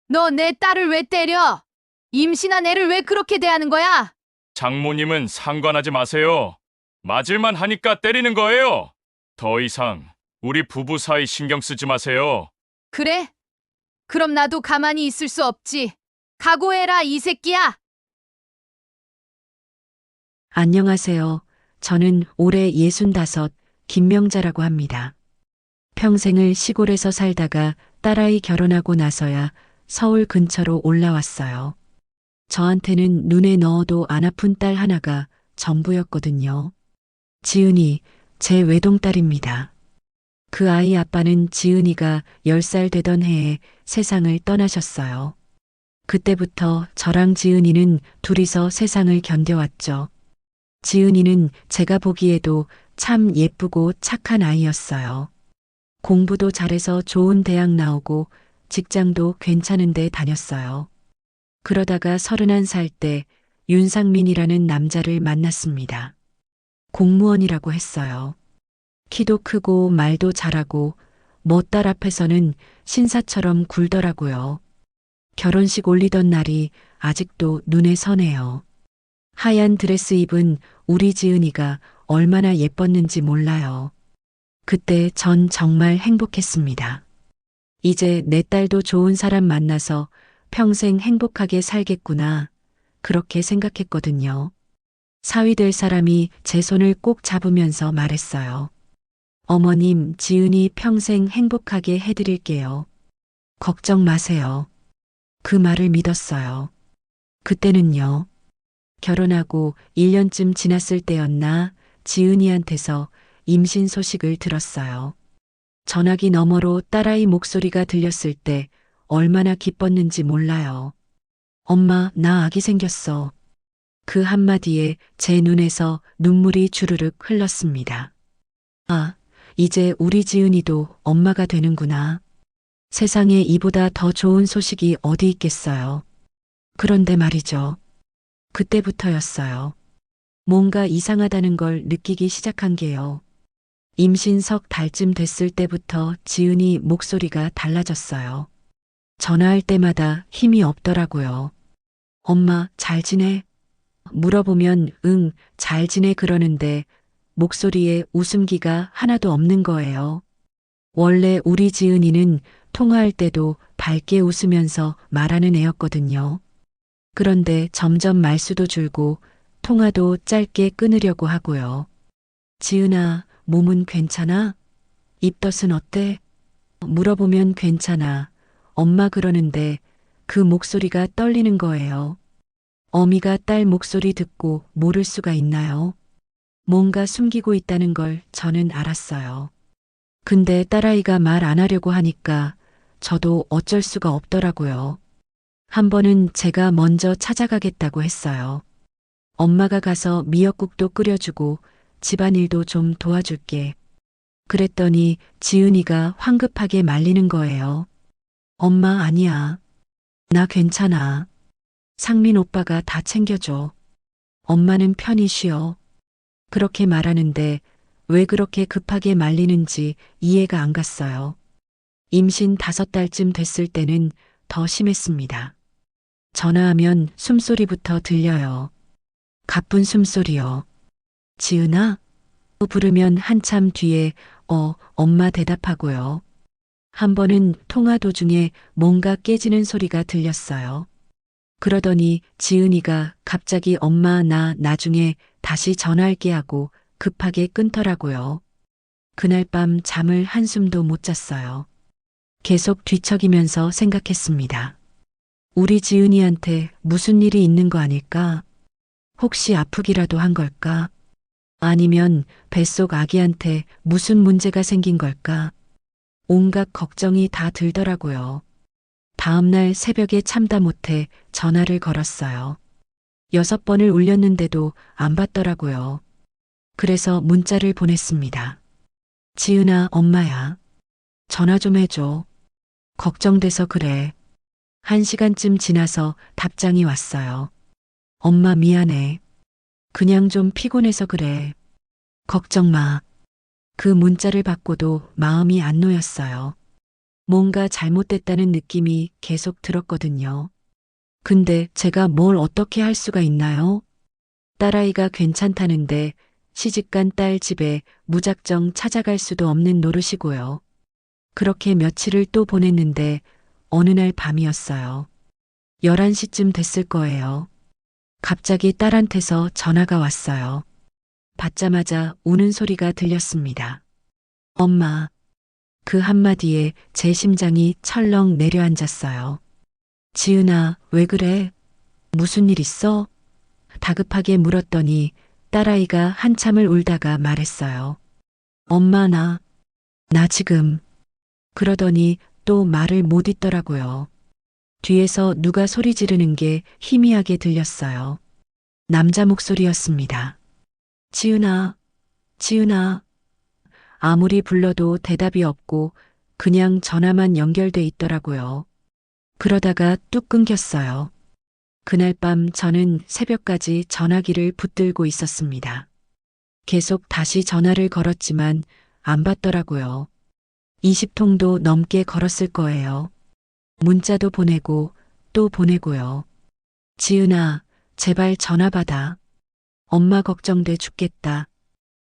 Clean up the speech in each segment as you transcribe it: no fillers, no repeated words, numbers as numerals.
너 내 딸을 왜 때려? 임신한 애를 왜 그렇게 대하는 거야? 장모님은 상관하지 마세요. 맞을만 하니까 때리는 거예요. 더 이상 우리 부부 사이 신경 쓰지 마세요. 그래? 그럼 나도 가만히 있을 수 없지. 각오해라, 이 새끼야! 안녕하세요. 저는 올해 65 김명자라고 합니다. 평생을 시골에서 살다가 딸아이 결혼하고 나서야 서울 근처로 올라왔어요. 저한테는 눈에 넣어도 안 아픈 딸 하나가 전부였거든요. 지은이, 제 외동딸입니다. 그 아이 아빠는 지은이가 10살 되던 해에 세상을 떠나셨어요. 그때부터 저랑 지은이는 둘이서 세상을 견뎌왔죠. 지은이는 제가 보기에도 참 예쁘고 착한 아이였어요. 공부도 잘해서 좋은 대학 나오고 직장도 괜찮은 데 다녔어요. 그러다가 31살 때 윤상민이라는 남자를 만났습니다. 공무원이라고 했어요. 키도 크고 말도 잘하고 딸 앞에서는 신사처럼 굴더라고요. 결혼식 올리던 날이 아직도 눈에 선해요. 하얀 드레스 입은 우리 지은이가 얼마나 예뻤는지 몰라요. 그때 전 정말 행복했습니다. 이제 내 딸도 좋은 사람 만나서 평생 행복하게 살겠구나. 그렇게 생각했거든요. 사위 될 사람이 제 손을 꼭 잡으면서 말했어요. 어머님, 지은이 평생 행복하게 해드릴게요. 걱정 마세요. 그 말을 믿었어요. 그때는요. 결혼하고 1년쯤 지났을 때였나 지은이한테서 임신 소식을 들었어요. 전화기 너머로 딸아이 목소리가 들렸을 때 얼마나 기뻤는지 몰라요. 엄마, 나 아기 생겼어. 그 한마디에 제 눈에서 눈물이 주르륵 흘렀습니다. 아, 이제 우리 지은이도 엄마가 되는구나. 세상에 이보다 더 좋은 소식이 어디 있겠어요. 그런데 말이죠. 그때부터였어요. 뭔가 이상하다는 걸 느끼기 시작한 게요. 임신 석 달쯤 됐을 때부터 지은이 목소리가 달라졌어요. 전화할 때마다 힘이 없더라고요. 엄마, 잘 지내? 물어보면 응, 잘 지내 그러는데 목소리에 웃음기가 하나도 없는 거예요. 원래 우리 지은이는 통화할 때도 밝게 웃으면서 말하는 애였거든요. 그런데 점점 말수도 줄고 통화도 짧게 끊으려고 하고요. 지은아, 몸은 괜찮아? 입덧은 어때? 물어보면 괜찮아. 엄마 그러는데 그 목소리가 떨리는 거예요. 어미가 딸 목소리 듣고 모를 수가 있나요? 뭔가 숨기고 있다는 걸 저는 알았어요. 근데 딸아이가 말 안 하려고 하니까 저도 어쩔 수가 없더라고요. 한 번은 제가 먼저 찾아가겠다고 했어요. 엄마가 가서 미역국도 끓여주고 집안일도 좀 도와줄게. 그랬더니 지은이가 황급하게 말리는 거예요. 엄마 아니야. 나 괜찮아. 상민 오빠가 다 챙겨줘. 엄마는 편히 쉬어. 그렇게 말하는데 왜 그렇게 급하게 말리는지 이해가 안 갔어요. 임신 5달쯤 됐을 때는 더 심했습니다. 전화하면 숨소리부터 들려요. 가쁜 숨소리요. 지은아? 부르면 한참 뒤에 엄마 대답하고요. 한 번은 통화 도중에 뭔가 깨지는 소리가 들렸어요. 그러더니 지은이가 갑자기 엄마 나 나중에 다시 전화할게 하고 급하게 끊더라고요. 그날 밤 잠을 한숨도 못 잤어요. 계속 뒤척이면서 생각했습니다. 우리 지은이한테 무슨 일이 있는 거 아닐까? 혹시 아프기라도 한 걸까? 아니면 뱃속 아기한테 무슨 문제가 생긴 걸까? 온갖 걱정이 다 들더라고요. 다음날 새벽에 참다 못해 전화를 걸었어요. 6번을 울렸는데도 안 받더라고요. 그래서 문자를 보냈습니다. 지은아, 엄마야. 전화 좀 해줘. 걱정돼서 그래. 1시간쯤 지나서 답장이 왔어요. 엄마 미안해. 그냥 좀 피곤해서 그래. 걱정 마. 그 문자를 받고도 마음이 안 놓였어요. 뭔가 잘못됐다는 느낌이 계속 들었거든요. 근데 제가 뭘 어떻게 할 수가 있나요? 딸아이가 괜찮다는데 시집간 딸 집에 무작정 찾아갈 수도 없는 노릇이고요. 그렇게 며칠을 또 보냈는데 어느 날 밤이었어요. 11시쯤 됐을 거예요. 갑자기 딸한테서 전화가 왔어요. 받자마자 우는 소리가 들렸습니다. 엄마. 그 한마디에 제 심장이 철렁 내려앉았어요. 지은아, 왜 그래? 무슨 일 있어? 다급하게 물었더니 딸아이가 한참을 울다가 말했어요. 엄마, 나 지금. 그러더니 또 말을 못 잇더라고요. 뒤에서 누가 소리 지르는 게 희미하게 들렸어요. 남자 목소리였습니다. 지은아, 지은아. 아무리 불러도 대답이 없고 그냥 전화만 연결돼 있더라고요. 그러다가 뚝 끊겼어요. 그날 밤 저는 새벽까지 전화기를 붙들고 있었습니다. 계속 다시 전화를 걸었지만 안 받더라고요. 20통도 넘게 걸었을 거예요. 문자도 보내고 또 보내고요. 지은아, 제발 전화 받아. 엄마 걱정돼 죽겠다.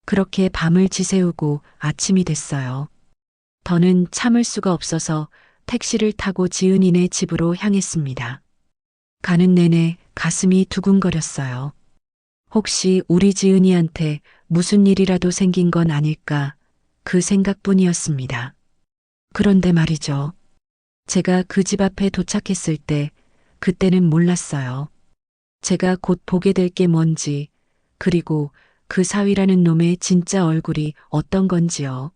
그렇게 밤을 지새우고 아침이 됐어요. 더는 참을 수가 없어서 택시를 타고 지은이네 집으로 향했습니다. 가는 내내 가슴이 두근거렸어요. 혹시 우리 지은이한테 무슨 일이라도 생긴 건 아닐까 그 생각뿐이었습니다. 그런데 말이죠. 제가 그 집 앞에 도착했을 때 그때는 몰랐어요. 제가 곧 보게 될 게 뭔지 그리고 그 사위라는 놈의 진짜 얼굴이 어떤 건지요.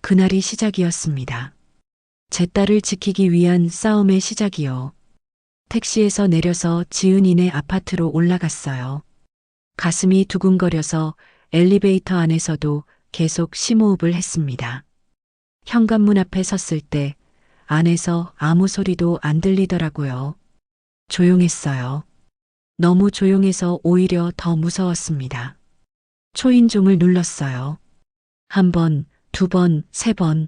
그날이 시작이었습니다. 제 딸을 지키기 위한 싸움의 시작이요. 택시에서 내려서 지은이네 아파트로 올라갔어요. 가슴이 두근거려서 엘리베이터 안에서도 계속 심호흡을 했습니다. 현관문 앞에 섰을 때 안에서 아무 소리도 안 들리더라고요. 조용했어요. 너무 조용해서 오히려 더 무서웠습니다. 초인종을 눌렀어요. 1번, 2번, 3번.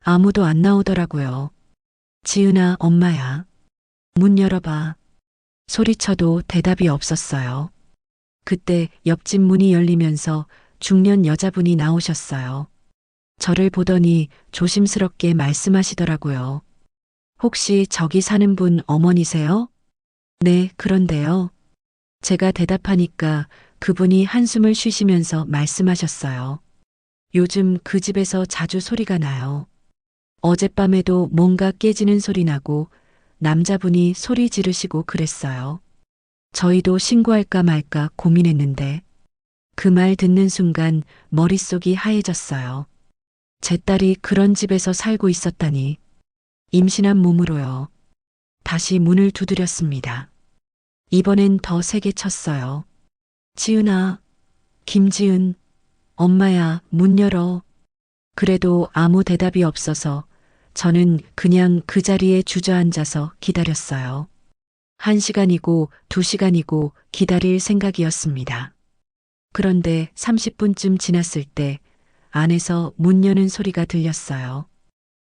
아무도 안 나오더라고요. 지은아, 엄마야. 문 열어봐. 소리쳐도 대답이 없었어요. 그때 옆집 문이 열리면서 중년 여자분이 나오셨어요. 저를 보더니 조심스럽게 말씀하시더라고요. 혹시 저기 사는 분 어머니세요? 네, 그런데요. 제가 대답하니까 그분이 한숨을 쉬시면서 말씀하셨어요. 요즘 그 집에서 자주 소리가 나요. 어젯밤에도 뭔가 깨지는 소리 나고 남자분이 소리 지르시고 그랬어요. 저희도 신고할까 말까 고민했는데 그 말 듣는 순간 머릿속이 하얘졌어요. 제 딸이 그런 집에서 살고 있었다니. 임신한 몸으로요. 다시 문을 두드렸습니다. 이번엔 더 세게 쳤어요. 지은아, 김지은, 엄마야, 문 열어. 그래도 아무 대답이 없어서 저는 그냥 그 자리에 주저앉아서 기다렸어요. 1시간이고 2시간이고 기다릴 생각이었습니다. 그런데 30분쯤 지났을 때 안에서 문 여는 소리가 들렸어요.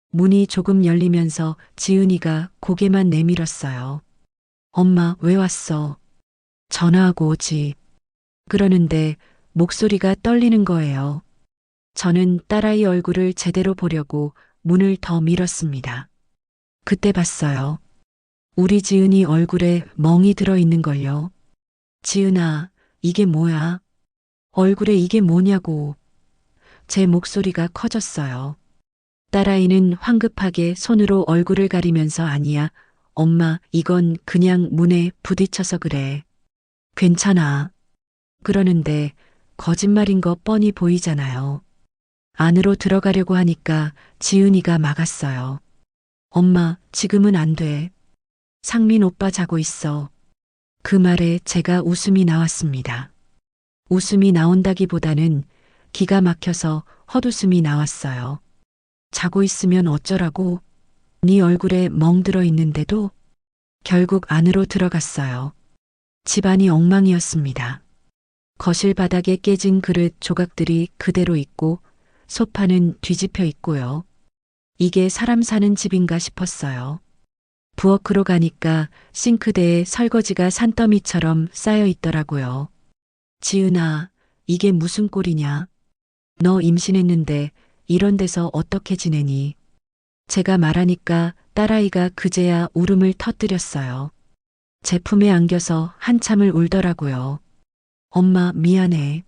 문이 조금 열리면서 지은이가 고개만 내밀었어요. 엄마, 왜 왔어? 전화하고 오지. 그러는데 목소리가 떨리는 거예요. 저는 딸아이 얼굴을 제대로 보려고 문을 더 밀었습니다. 그때 봤어요. 우리 지은이 얼굴에 멍이 들어있는 걸요. 지은아, 이게 뭐야? 얼굴에 이게 뭐냐고. 제 목소리가 커졌어요. 딸아이는 황급하게 손으로 얼굴을 가리면서 아니야. 엄마, 이건 그냥 문에 부딪혀서 그래. 괜찮아. 그러는데 거짓말인 거 뻔히 보이잖아요. 안으로 들어가려고 하니까 지은이가 막았어요. 엄마, 지금은 안 돼. 상민 오빠 자고 있어. 그 말에 제가 웃음이 나왔습니다. 웃음이 나온다기보다는 기가 막혀서 헛웃음이 나왔어요. 자고 있으면 어쩌라고? 네 얼굴에 멍 들어 있는데도 결국 안으로 들어갔어요. 집안이 엉망이었습니다. 거실 바닥에 깨진 그릇 조각들이 그대로 있고 소파는 뒤집혀 있고요. 이게 사람 사는 집인가 싶었어요. 부엌으로 가니까 싱크대에 설거지가 산더미처럼 쌓여 있더라고요. 지은아, 이게 무슨 꼴이냐? 너 임신했는데 이런 데서 어떻게 지내니? 제가 말하니까 딸아이가 그제야 울음을 터뜨렸어요. 제품에 안겨서 한참을 울더라고요. 엄마, 미안해.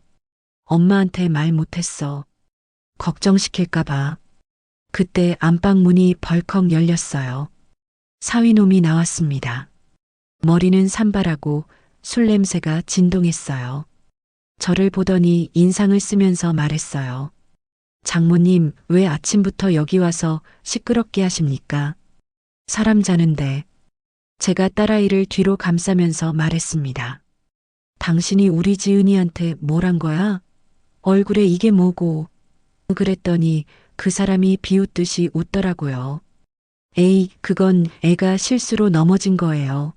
엄마한테 말 못했어. 걱정시킬까봐. 그때 안방 문이 벌컥 열렸어요. 사위놈이 나왔습니다. 머리는 산발하고 술 냄새가 진동했어요. 저를 보더니 인상을 쓰면서 말했어요. 장모님, 왜 아침부터 여기 와서 시끄럽게 하십니까? 사람 자는데. 제가 딸아이를 뒤로 감싸면서 말했습니다. 당신이 우리 지은이한테 뭘 한 거야? 얼굴에 이게 뭐고? 그랬더니 그 사람이 비웃듯이 웃더라고요. 에이, 그건 애가 실수로 넘어진 거예요.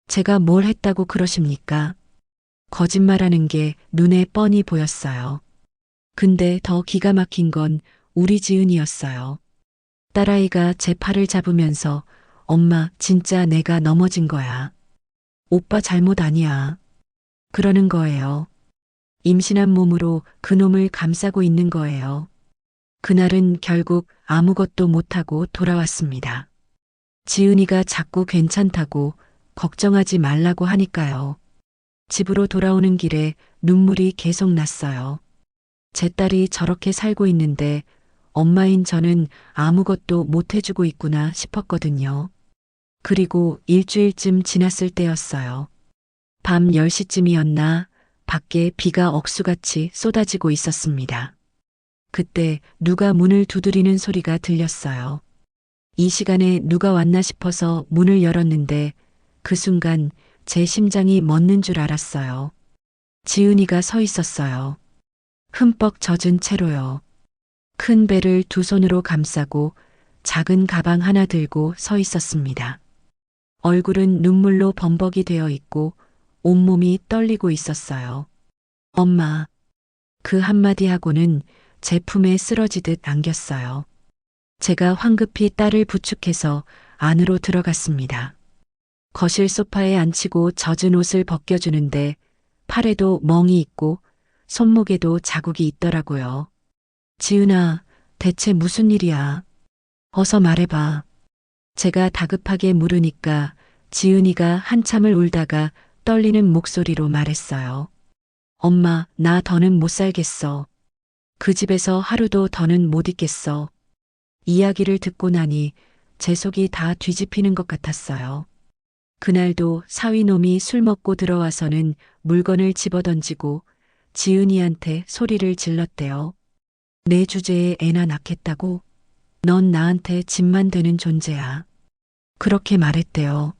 제가 뭘 했다고 그러십니까? 거짓말하는 게 눈에 뻔히 보였어요. 근데 더 기가 막힌 건 우리 지은이었어요. 딸아이가 제 팔을 잡으면서 엄마, 진짜 내가 넘어진 거야. 오빠 잘못 아니야. 그러는 거예요. 임신한 몸으로 그놈을 감싸고 있는 거예요. 그날은 결국 아무것도 못하고 돌아왔습니다. 지은이가 자꾸 괜찮다고 걱정하지 말라고 하니까요. 집으로 돌아오는 길에 눈물이 계속 났어요. 제 딸이 저렇게 살고 있는데 엄마인 저는 아무것도 못해주고 있구나 싶었거든요. 그리고 일주일쯤 지났을 때였어요. 밤 10시쯤이었나 밖에 비가 억수같이 쏟아지고 있었습니다. 그때 누가 문을 두드리는 소리가 들렸어요. 이 시간에 누가 왔나 싶어서 문을 열었는데 그 순간 제 심장이 멎는 줄 알았어요. 지은이가 서 있었어요. 흠뻑 젖은 채로요. 큰 배를 두 손으로 감싸고 작은 가방 하나 들고 서 있었습니다. 얼굴은 눈물로 범벅이 되어 있고 온몸이 떨리고 있었어요. 엄마. 그 한마디 하고는 제 품에 쓰러지듯 안겼어요. 제가 황급히 딸을 부축해서 안으로 들어갔습니다. 거실 소파에 앉히고 젖은 옷을 벗겨주는데 팔에도 멍이 있고 손목에도 자국이 있더라고요. 지은아, 대체 무슨 일이야? 어서 말해봐. 제가 다급하게 물으니까 지은이가 한참을 울다가 떨리는 목소리로 말했어요. 엄마, 나 더는 못 살겠어. 그 집에서 하루도 더는 못 있겠어. 이야기를 듣고 나니 제 속이 다 뒤집히는 것 같았어요. 그날도 사위놈이 술 먹고 들어와서는 물건을 집어던지고 지은이한테 소리를 질렀대요. 내 주제에 애나 낳겠다고? 넌 나한테 짐만 되는 존재야. 그렇게 말했대요.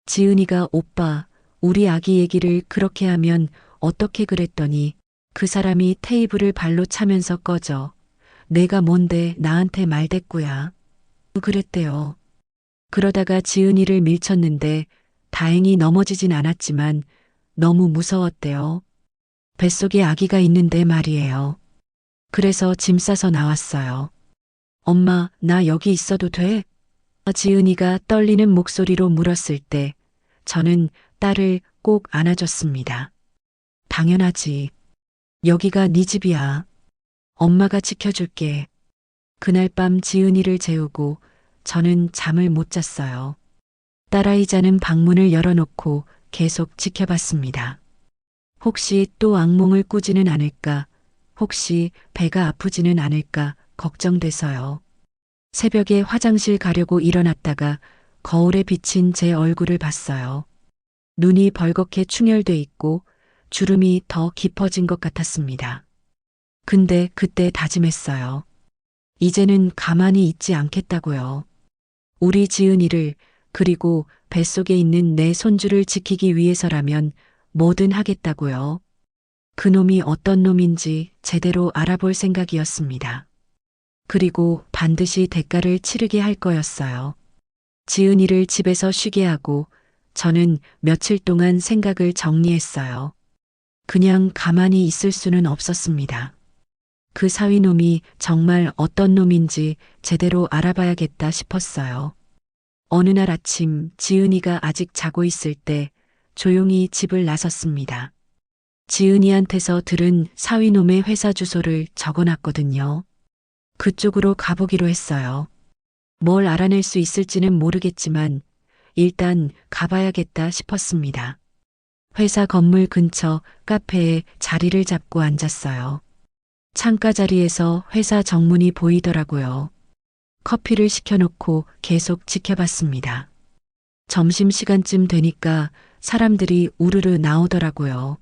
지은이가 오빠, 우리 아기 얘기를 그렇게 하면 어떻게 그랬더니 그 사람이 테이블을 발로 차면서 꺼져. 내가 뭔데 나한테 말대꾸야. 그랬대요. 그러다가 지은이를 밀쳤는데 다행히 넘어지진 않았지만 너무 무서웠대요. 뱃속에 아기가 있는데 말이에요. 그래서 짐 싸서 나왔어요. 엄마, 나 여기 있어도 돼? 지은이가 떨리는 목소리로 물었을 때 저는 딸을 꼭 안아줬습니다. 당연하지. 여기가 네 집이야. 엄마가 지켜줄게. 그날 밤 지은이를 재우고 저는 잠을 못 잤어요. 딸아이 자는 방문을 열어놓고 계속 지켜봤습니다. 혹시 또 악몽을 꾸지는 않을까, 혹시 배가 아프지는 않을까 걱정돼서요. 새벽에 화장실 가려고 일어났다가 거울에 비친 제 얼굴을 봤어요. 눈이 벌겋게 충혈돼 있고 주름이 더 깊어진 것 같았습니다. 근데 그때 다짐했어요. 이제는 가만히 있지 않겠다고요. 우리 지은이를 그리고 뱃속에 있는 내 손주를 지키기 위해서라면 뭐든 하겠다고요. 그놈이 어떤 놈인지 제대로 알아볼 생각이었습니다. 그리고 반드시 대가를 치르게 할 거였어요. 지은이를 집에서 쉬게 하고 저는 며칠 동안 생각을 정리했어요. 그냥 가만히 있을 수는 없었습니다. 그 사위놈이 정말 어떤 놈인지 제대로 알아봐야겠다 싶었어요. 어느 날 아침 지은이가 아직 자고 있을 때 조용히 집을 나섰습니다. 지은이한테서 들은 사위놈의 회사 주소를 적어놨거든요. 그쪽으로 가보기로 했어요. 뭘 알아낼 수 있을지는 모르겠지만 일단 가봐야겠다 싶었습니다. 회사 건물 근처 카페에 자리를 잡고 앉았어요. 창가 자리에서 회사 정문이 보이더라고요. 커피를 시켜놓고 계속 지켜봤습니다. 점심시간쯤 되니까 사람들이 우르르 나오더라고요.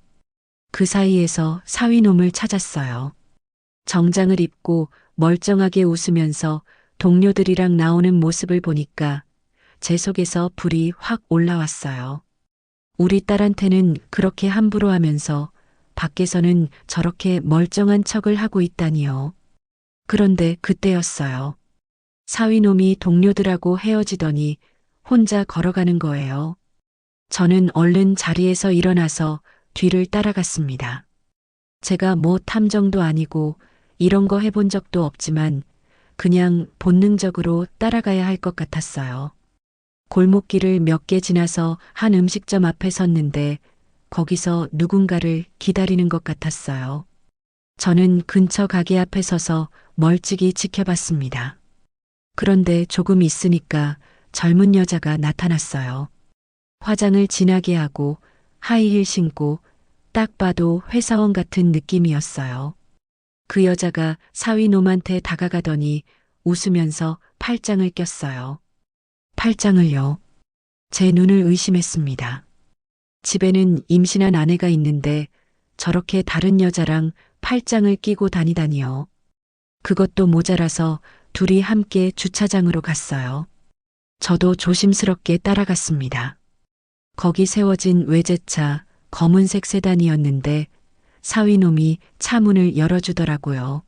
그 사이에서 사위놈을 찾았어요. 정장을 입고 멀쩡하게 웃으면서 동료들이랑 나오는 모습을 보니까 제 속에서 불이 확 올라왔어요. 우리 딸한테는 그렇게 함부로 하면서 밖에서는 저렇게 멀쩡한 척을 하고 있다니요. 그런데 그때였어요. 사위놈이 동료들하고 헤어지더니 혼자 걸어가는 거예요. 저는 얼른 자리에서 일어나서 뒤를 따라갔습니다. 제가 뭐 탐정도 아니고 이런 거 해본 적도 없지만 그냥 본능적으로 따라가야 할 것 같았어요. 골목길을 몇 개 지나서 한 음식점 앞에 섰는데 거기서 누군가를 기다리는 것 같았어요. 저는 근처 가게 앞에 서서 멀찍이 지켜봤습니다. 그런데 조금 있으니까 젊은 여자가 나타났어요. 화장을 진하게 하고 하이힐 신고 딱 봐도 회사원 같은 느낌이었어요. 그 여자가 사위놈한테 다가가더니 웃으면서 팔짱을 꼈어요. 팔짱을요. 제 눈을 의심했습니다. 집에는 임신한 아내가 있는데 저렇게 다른 여자랑 팔짱을 끼고 다니다니요. 그것도 모자라서 둘이 함께 주차장으로 갔어요. 저도 조심스럽게 따라갔습니다. 거기 세워진 외제차 검은색 세단이었는데 사위놈이 차 문을 열어주더라고요.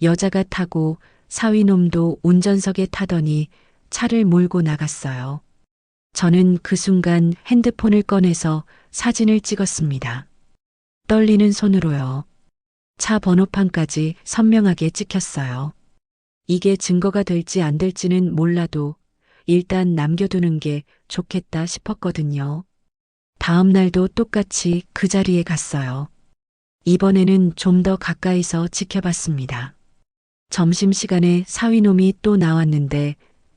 여자가 타고 사위놈도 운전석에 타더니 차를 몰고 나갔어요. 저는 그 순간 핸드폰을 꺼내서 사진을 찍었습니다. 떨리는 손으로요. 차 번호판까지 선명하게 찍혔어요. 이게 증거가 될지 안 될지는 몰라도 일단 남겨두는 게 좋겠다 싶었거든요. 다음 날도 똑같이 그 자리에 갔어요. 이번에는 좀 더 가까이서 지켜봤습니다. 점심시간에 사위놈이 또 나왔는데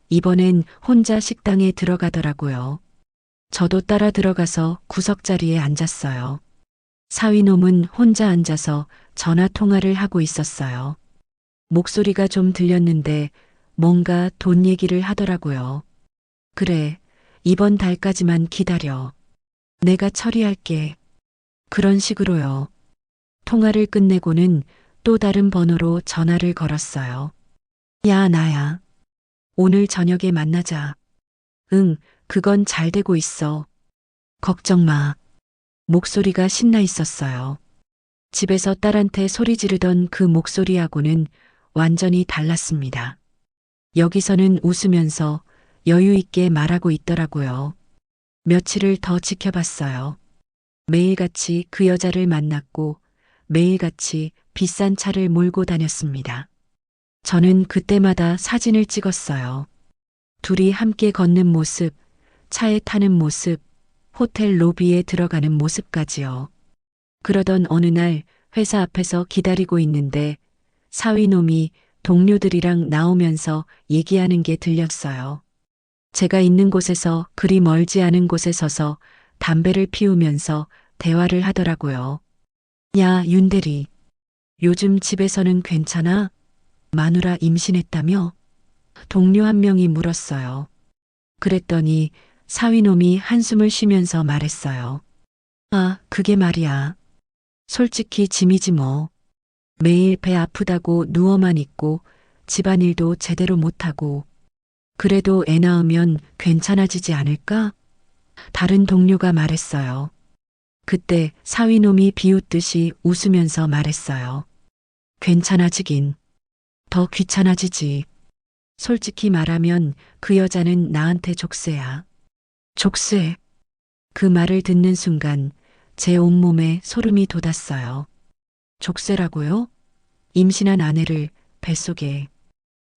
이번엔 혼자 식당에 들어가더라고요. 저도 따라 들어가서 구석자리에 앉았어요. 사위놈은 혼자 앉아서 전화 통화를 하고 있었어요. 목소리가 좀 들렸는데 뭔가 돈 얘기를 하더라고요. 그래, 이번 달까지만 기다려. 내가 처리할게. 그런 식으로요. 통화를 끝내고는 또 다른 번호로 전화를 걸었어요. 야, 나야. 오늘 저녁에 만나자. 응, 그건 잘 되고 있어. 걱정 마. 목소리가 신나 있었어요. 집에서 딸한테 소리 지르던 그 목소리하고는 완전히 달랐습니다. 여기서는 웃으면서 여유 있게 말하고 있더라고요. 며칠을 더 지켜봤어요. 매일같이 그 여자를 만났고 매일같이 비싼 차를 몰고 다녔습니다. 저는 그때마다 사진을 찍었어요. 둘이 함께 걷는 모습, 차에 타는 모습, 호텔 로비에 들어가는 모습까지요. 그러던 어느 날 회사 앞에서 기다리고 있는데 사위놈이 동료들이랑 나오면서 얘기하는 게 들렸어요. 제가 있는 곳에서 그리 멀지 않은 곳에 서서 담배를 피우면서 대화를 하더라고요. 야, 윤대리. 요즘 집에서는 괜찮아? 마누라 임신했다며? 동료 한 명이 물었어요. 그랬더니 사위놈이 한숨을 쉬면서 말했어요. 아, 그게 말이야. 솔직히 짐이지 뭐. 매일 배 아프다고 누워만 있고 집안일도 제대로 못하고 그래도 애 낳으면 괜찮아지지 않을까? 다른 동료가 말했어요. 그때 사위놈이 비웃듯이 웃으면서 말했어요. 괜찮아지긴. 더 귀찮아지지. 솔직히 말하면 그 여자는 나한테 족쇄야. 족쇄. 그 말을 듣는 순간 제 온몸에 소름이 돋았어요. 족쇄라고요? 임신한 아내를 뱃속에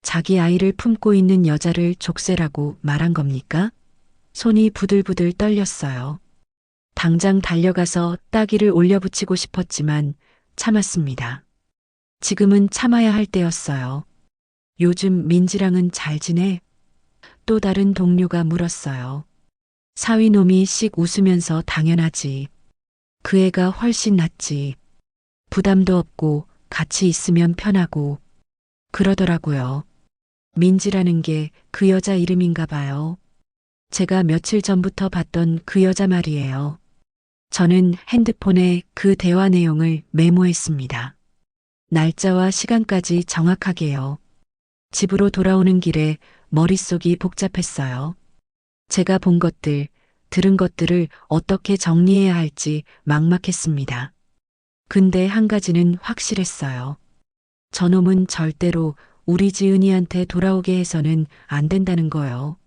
자기 아이를 품고 있는 여자를 족쇄라고 말한 겁니까? 손이 부들부들 떨렸어요. 당장 달려가서 따귀를 올려붙이고 싶었지만 참았습니다. 지금은 참아야 할 때였어요. 요즘 민지랑은 잘 지내? 또 다른 동료가 물었어요. 사위놈이 씩 웃으면서 당연하지. 그 애가 훨씬 낫지. 부담도 없고 같이 있으면 편하고 그러더라고요. 민지라는 게 그 여자 이름인가 봐요. 제가 며칠 전부터 봤던 그 여자 말이에요. 저는 핸드폰에 그 대화 내용을 메모했습니다. 날짜와 시간까지 정확하게요. 집으로 돌아오는 길에 머릿속이 복잡했어요. 제가 본 것들, 들은 것들을 어떻게 정리해야 할지 막막했습니다. 근데 한 가지는 확실했어요. 저놈은 절대로 우리 지은이한테 돌아오게 해서는 안 된다는 거요.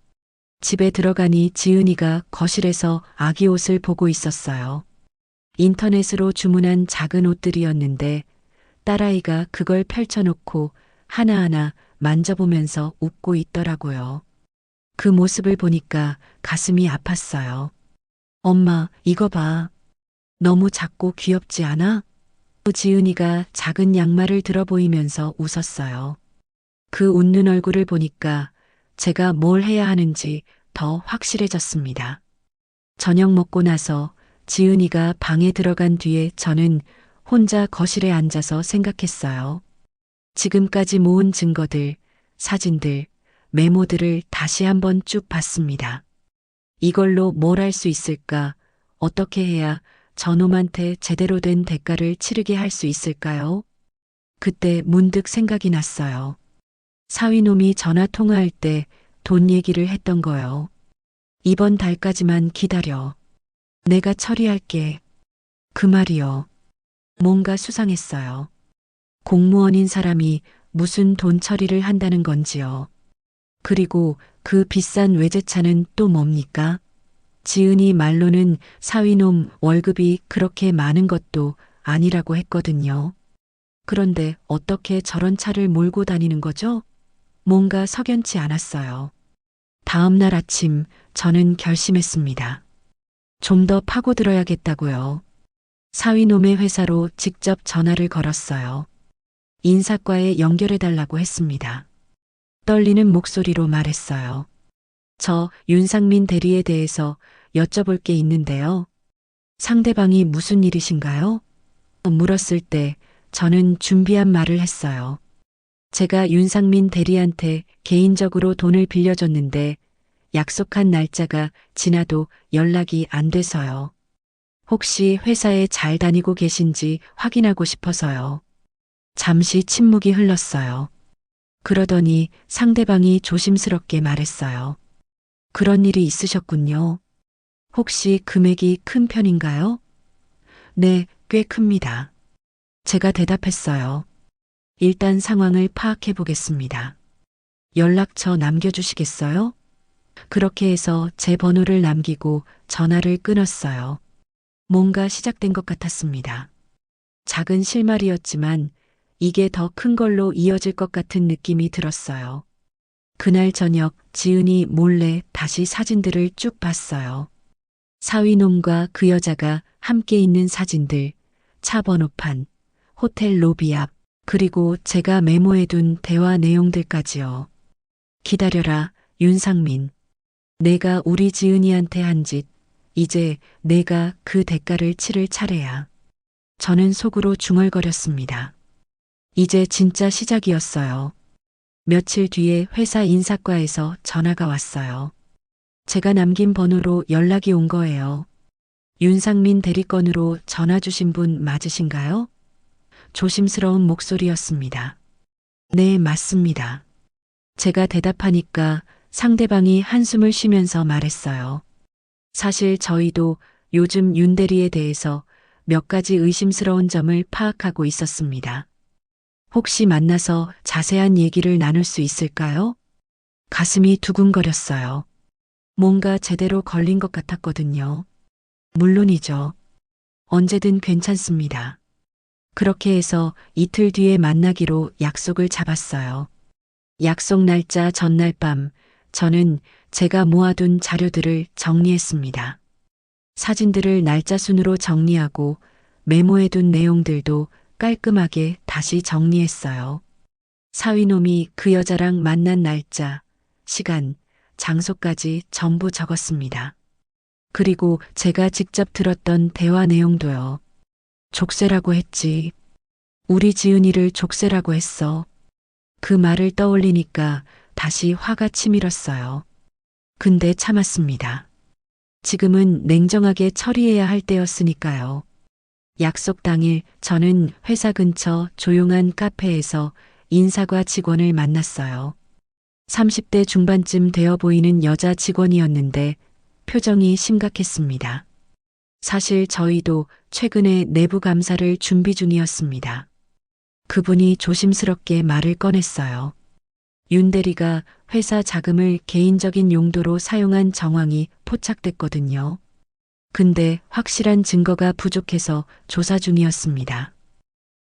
집에 들어가니 지은이가 거실에서 아기 옷을 보고 있었어요. 인터넷으로 주문한 작은 옷들이었는데 딸아이가 그걸 펼쳐놓고 하나하나 만져보면서 웃고 있더라고요. 그 모습을 보니까 가슴이 아팠어요. 엄마, 이거 봐. 너무 작고 귀엽지 않아? 지은이가 작은 양말을 들어 보이면서 웃었어요. 그 웃는 얼굴을 보니까 제가 뭘 해야 하는지 더 확실해졌습니다. 저녁 먹고 나서 지은이가 방에 들어간 뒤에 저는 혼자 거실에 앉아서 생각했어요. 지금까지 모은 증거들, 사진들, 메모들을 다시 한번 쭉 봤습니다. 이걸로 뭘 할 수 있을까? 어떻게 해야 저놈한테 제대로 된 대가를 치르게 할 수 있을까요? 그때 문득 생각이 났어요. 사위놈이 전화 통화할 때 돈 얘기를 했던 거요. 이번 달까지만 기다려. 내가 처리할게. 그 말이요. 뭔가 수상했어요. 공무원인 사람이 무슨 돈 처리를 한다는 건지요. 그리고 그 비싼 외제차는 또 뭡니까? 지은이 말로는 사위놈 월급이 그렇게 많은 것도 아니라고 했거든요. 그런데 어떻게 저런 차를 몰고 다니는 거죠? 뭔가 석연치 않았어요. 다음 날 아침 저는 결심했습니다. 좀 더 파고들어야겠다고요. 사위놈의 회사로 직접 전화를 걸었어요. 인사과에 연결해달라고 했습니다. 떨리는 목소리로 말했어요. 저 윤상민 대리에 대해서 여쭤볼 게 있는데요. 상대방이 무슨 일이신가요? 물었을 때 저는 준비한 말을 했어요. 제가 윤상민 대리한테 개인적으로 돈을 빌려줬는데 약속한 날짜가 지나도 연락이 안 돼서요. 혹시 회사에 잘 다니고 계신지 확인하고 싶어서요. 잠시 침묵이 흘렀어요. 그러더니 상대방이 조심스럽게 말했어요. 그런 일이 있으셨군요. 혹시 금액이 큰 편인가요? 네, 꽤 큽니다. 제가 대답했어요. 일단 상황을 파악해 보겠습니다. 연락처 남겨주시겠어요? 그렇게 해서 제 번호를 남기고 전화를 끊었어요. 뭔가 시작된 것 같았습니다. 작은 실말이었지만 이게 더 큰 걸로 이어질 것 같은 느낌이 들었어요. 그날 저녁 지은이 몰래 다시 사진들을 쭉 봤어요. 사위놈과 그 여자가 함께 있는 사진들, 차 번호판, 호텔 로비 앞, 그리고 제가 메모해둔 대화 내용들까지요. 기다려라, 윤상민. 내가 우리 지은이한테 한 짓, 이제 내가 그 대가를 치를 차례야. 저는 속으로 중얼거렸습니다. 이제 진짜 시작이었어요. 며칠 뒤에 회사 인사과에서 전화가 왔어요. 제가 남긴 번호로 연락이 온 거예요. 윤상민 대리건으로 전화 주신 분 맞으신가요? 조심스러운 목소리였습니다. 네, 맞습니다. 제가 대답하니까 상대방이 한숨을 쉬면서 말했어요. 사실 저희도 요즘 윤 대리에 대해서 몇 가지 의심스러운 점을 파악하고 있었습니다. 혹시 만나서 자세한 얘기를 나눌 수 있을까요? 가슴이 두근거렸어요. 뭔가 제대로 걸린 것 같았거든요. 물론이죠. 언제든 괜찮습니다. 그렇게 해서 이틀 뒤에 만나기로 약속을 잡았어요. 약속 날짜 전날 밤 저는 제가 모아둔 자료들을 정리했습니다. 사진들을 날짜 순으로 정리하고 메모해둔 내용들도 깔끔하게 다시 정리했어요. 사위놈이 그 여자랑 만난 날짜, 시간, 장소까지 전부 적었습니다. 그리고 제가 직접 들었던 대화 내용도요. 족쇄라고 했지. 우리 지은이를 족쇄라고 했어. 그 말을 떠올리니까 다시 화가 치밀었어요. 근데 참았습니다. 지금은 냉정하게 처리해야 할 때였으니까요. 약속 당일 저는 회사 근처 조용한 카페에서 인사과 직원을 만났어요. 30대 중반쯤 되어 보이는 여자 직원이었는데 표정이 심각했습니다. 사실 저희도 최근에 내부 감사를 준비 중이었습니다. 그분이 조심스럽게 말을 꺼냈어요. 윤 대리가 회사 자금을 개인적인 용도로 사용한 정황이 포착됐거든요. 근데 확실한 증거가 부족해서 조사 중이었습니다.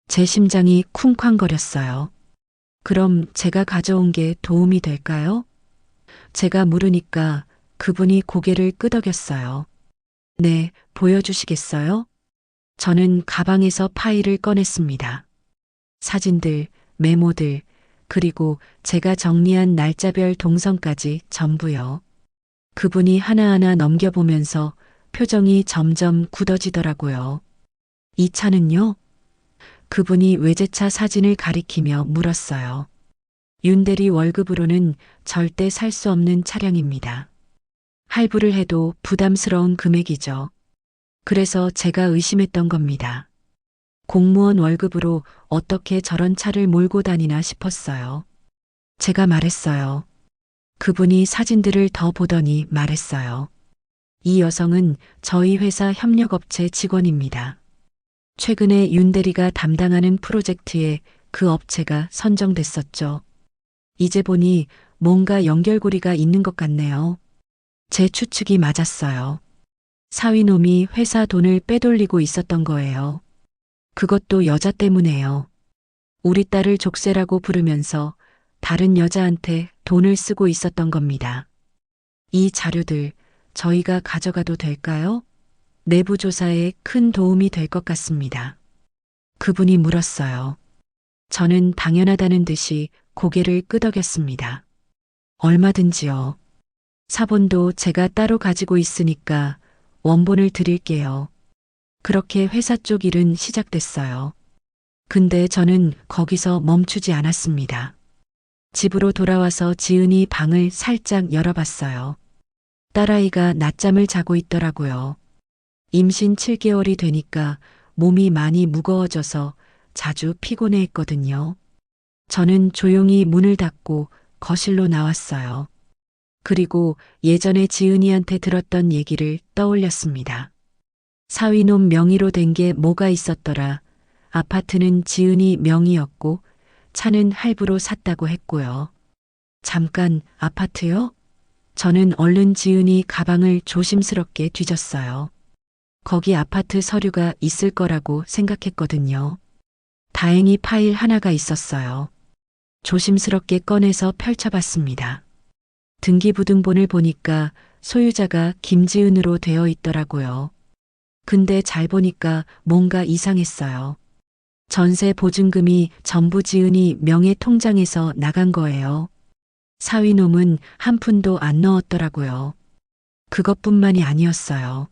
제 심장이 쿵쾅거렸어요. 그럼 제가 가져온 게 도움이 될까요? 제가 물으니까 그분이 고개를 끄덕였어요. 네, 보여주시겠어요? 저는 가방에서 파일을 꺼냈습니다. 사진들, 메모들, 그리고 제가 정리한 날짜별 동선까지 전부요. 그분이 하나하나 넘겨보면서 표정이 점점 굳어지더라고요. 이 차는요? 그분이 외제차 사진을 가리키며 물었어요. 윤대리 월급으로는 절대 살 수 없는 차량입니다. 할부를 해도 부담스러운 금액이죠. 그래서 제가 의심했던 겁니다. 공무원 월급으로 어떻게 저런 차를 몰고 다니나 싶었어요. 제가 말했어요. 그분이 사진들을 더 보더니 말했어요. 이 여성은 저희 회사 협력업체 직원입니다. 최근에 윤 대리가 담당하는 프로젝트에 그 업체가 선정됐었죠. 이제 보니 뭔가 연결고리가 있는 것 같네요. 제 추측이 맞았어요. 사위놈이 회사 돈을 빼돌리고 있었던 거예요. 그것도 여자 때문에요. 우리 딸을 족쇄라고 부르면서 다른 여자한테 돈을 쓰고 있었던 겁니다. 이 자료들 저희가 가져가도 될까요? 내부 조사에 큰 도움이 될 것 같습니다. 그분이 물었어요. 저는 당연하다는 듯이 고개를 끄덕였습니다. 얼마든지요. 사본도 제가 따로 가지고 있으니까 원본을 드릴게요. 그렇게 회사 쪽 일은 시작됐어요. 근데 저는 거기서 멈추지 않았습니다. 집으로 돌아와서 지은이 방을 살짝 열어봤어요. 딸아이가 낮잠을 자고 있더라고요. 임신 7개월이 되니까 몸이 많이 무거워져서 자주 피곤해했거든요. 저는 조용히 문을 닫고 거실로 나왔어요. 그리고 예전에 지은이한테 들었던 얘기를 떠올렸습니다. 사위놈 명의로 된 게 뭐가 있었더라. 아파트는 지은이 명의였고 차는 할부로 샀다고 했고요. 잠깐, 아파트요? 저는 얼른 지은이 가방을 조심스럽게 뒤졌어요. 거기 아파트 서류가 있을 거라고 생각했거든요. 다행히 파일 하나가 있었어요. 조심스럽게 꺼내서 펼쳐봤습니다. 등기부등본을 보니까 소유자가 김지은으로 되어 있더라고요. 근데 잘 보니까 뭔가 이상했어요. 전세 보증금이 전부 지은이 명의 통장에서 나간 거예요. 사위놈은 한 푼도 안 넣었더라고요. 그것뿐만이 아니었어요.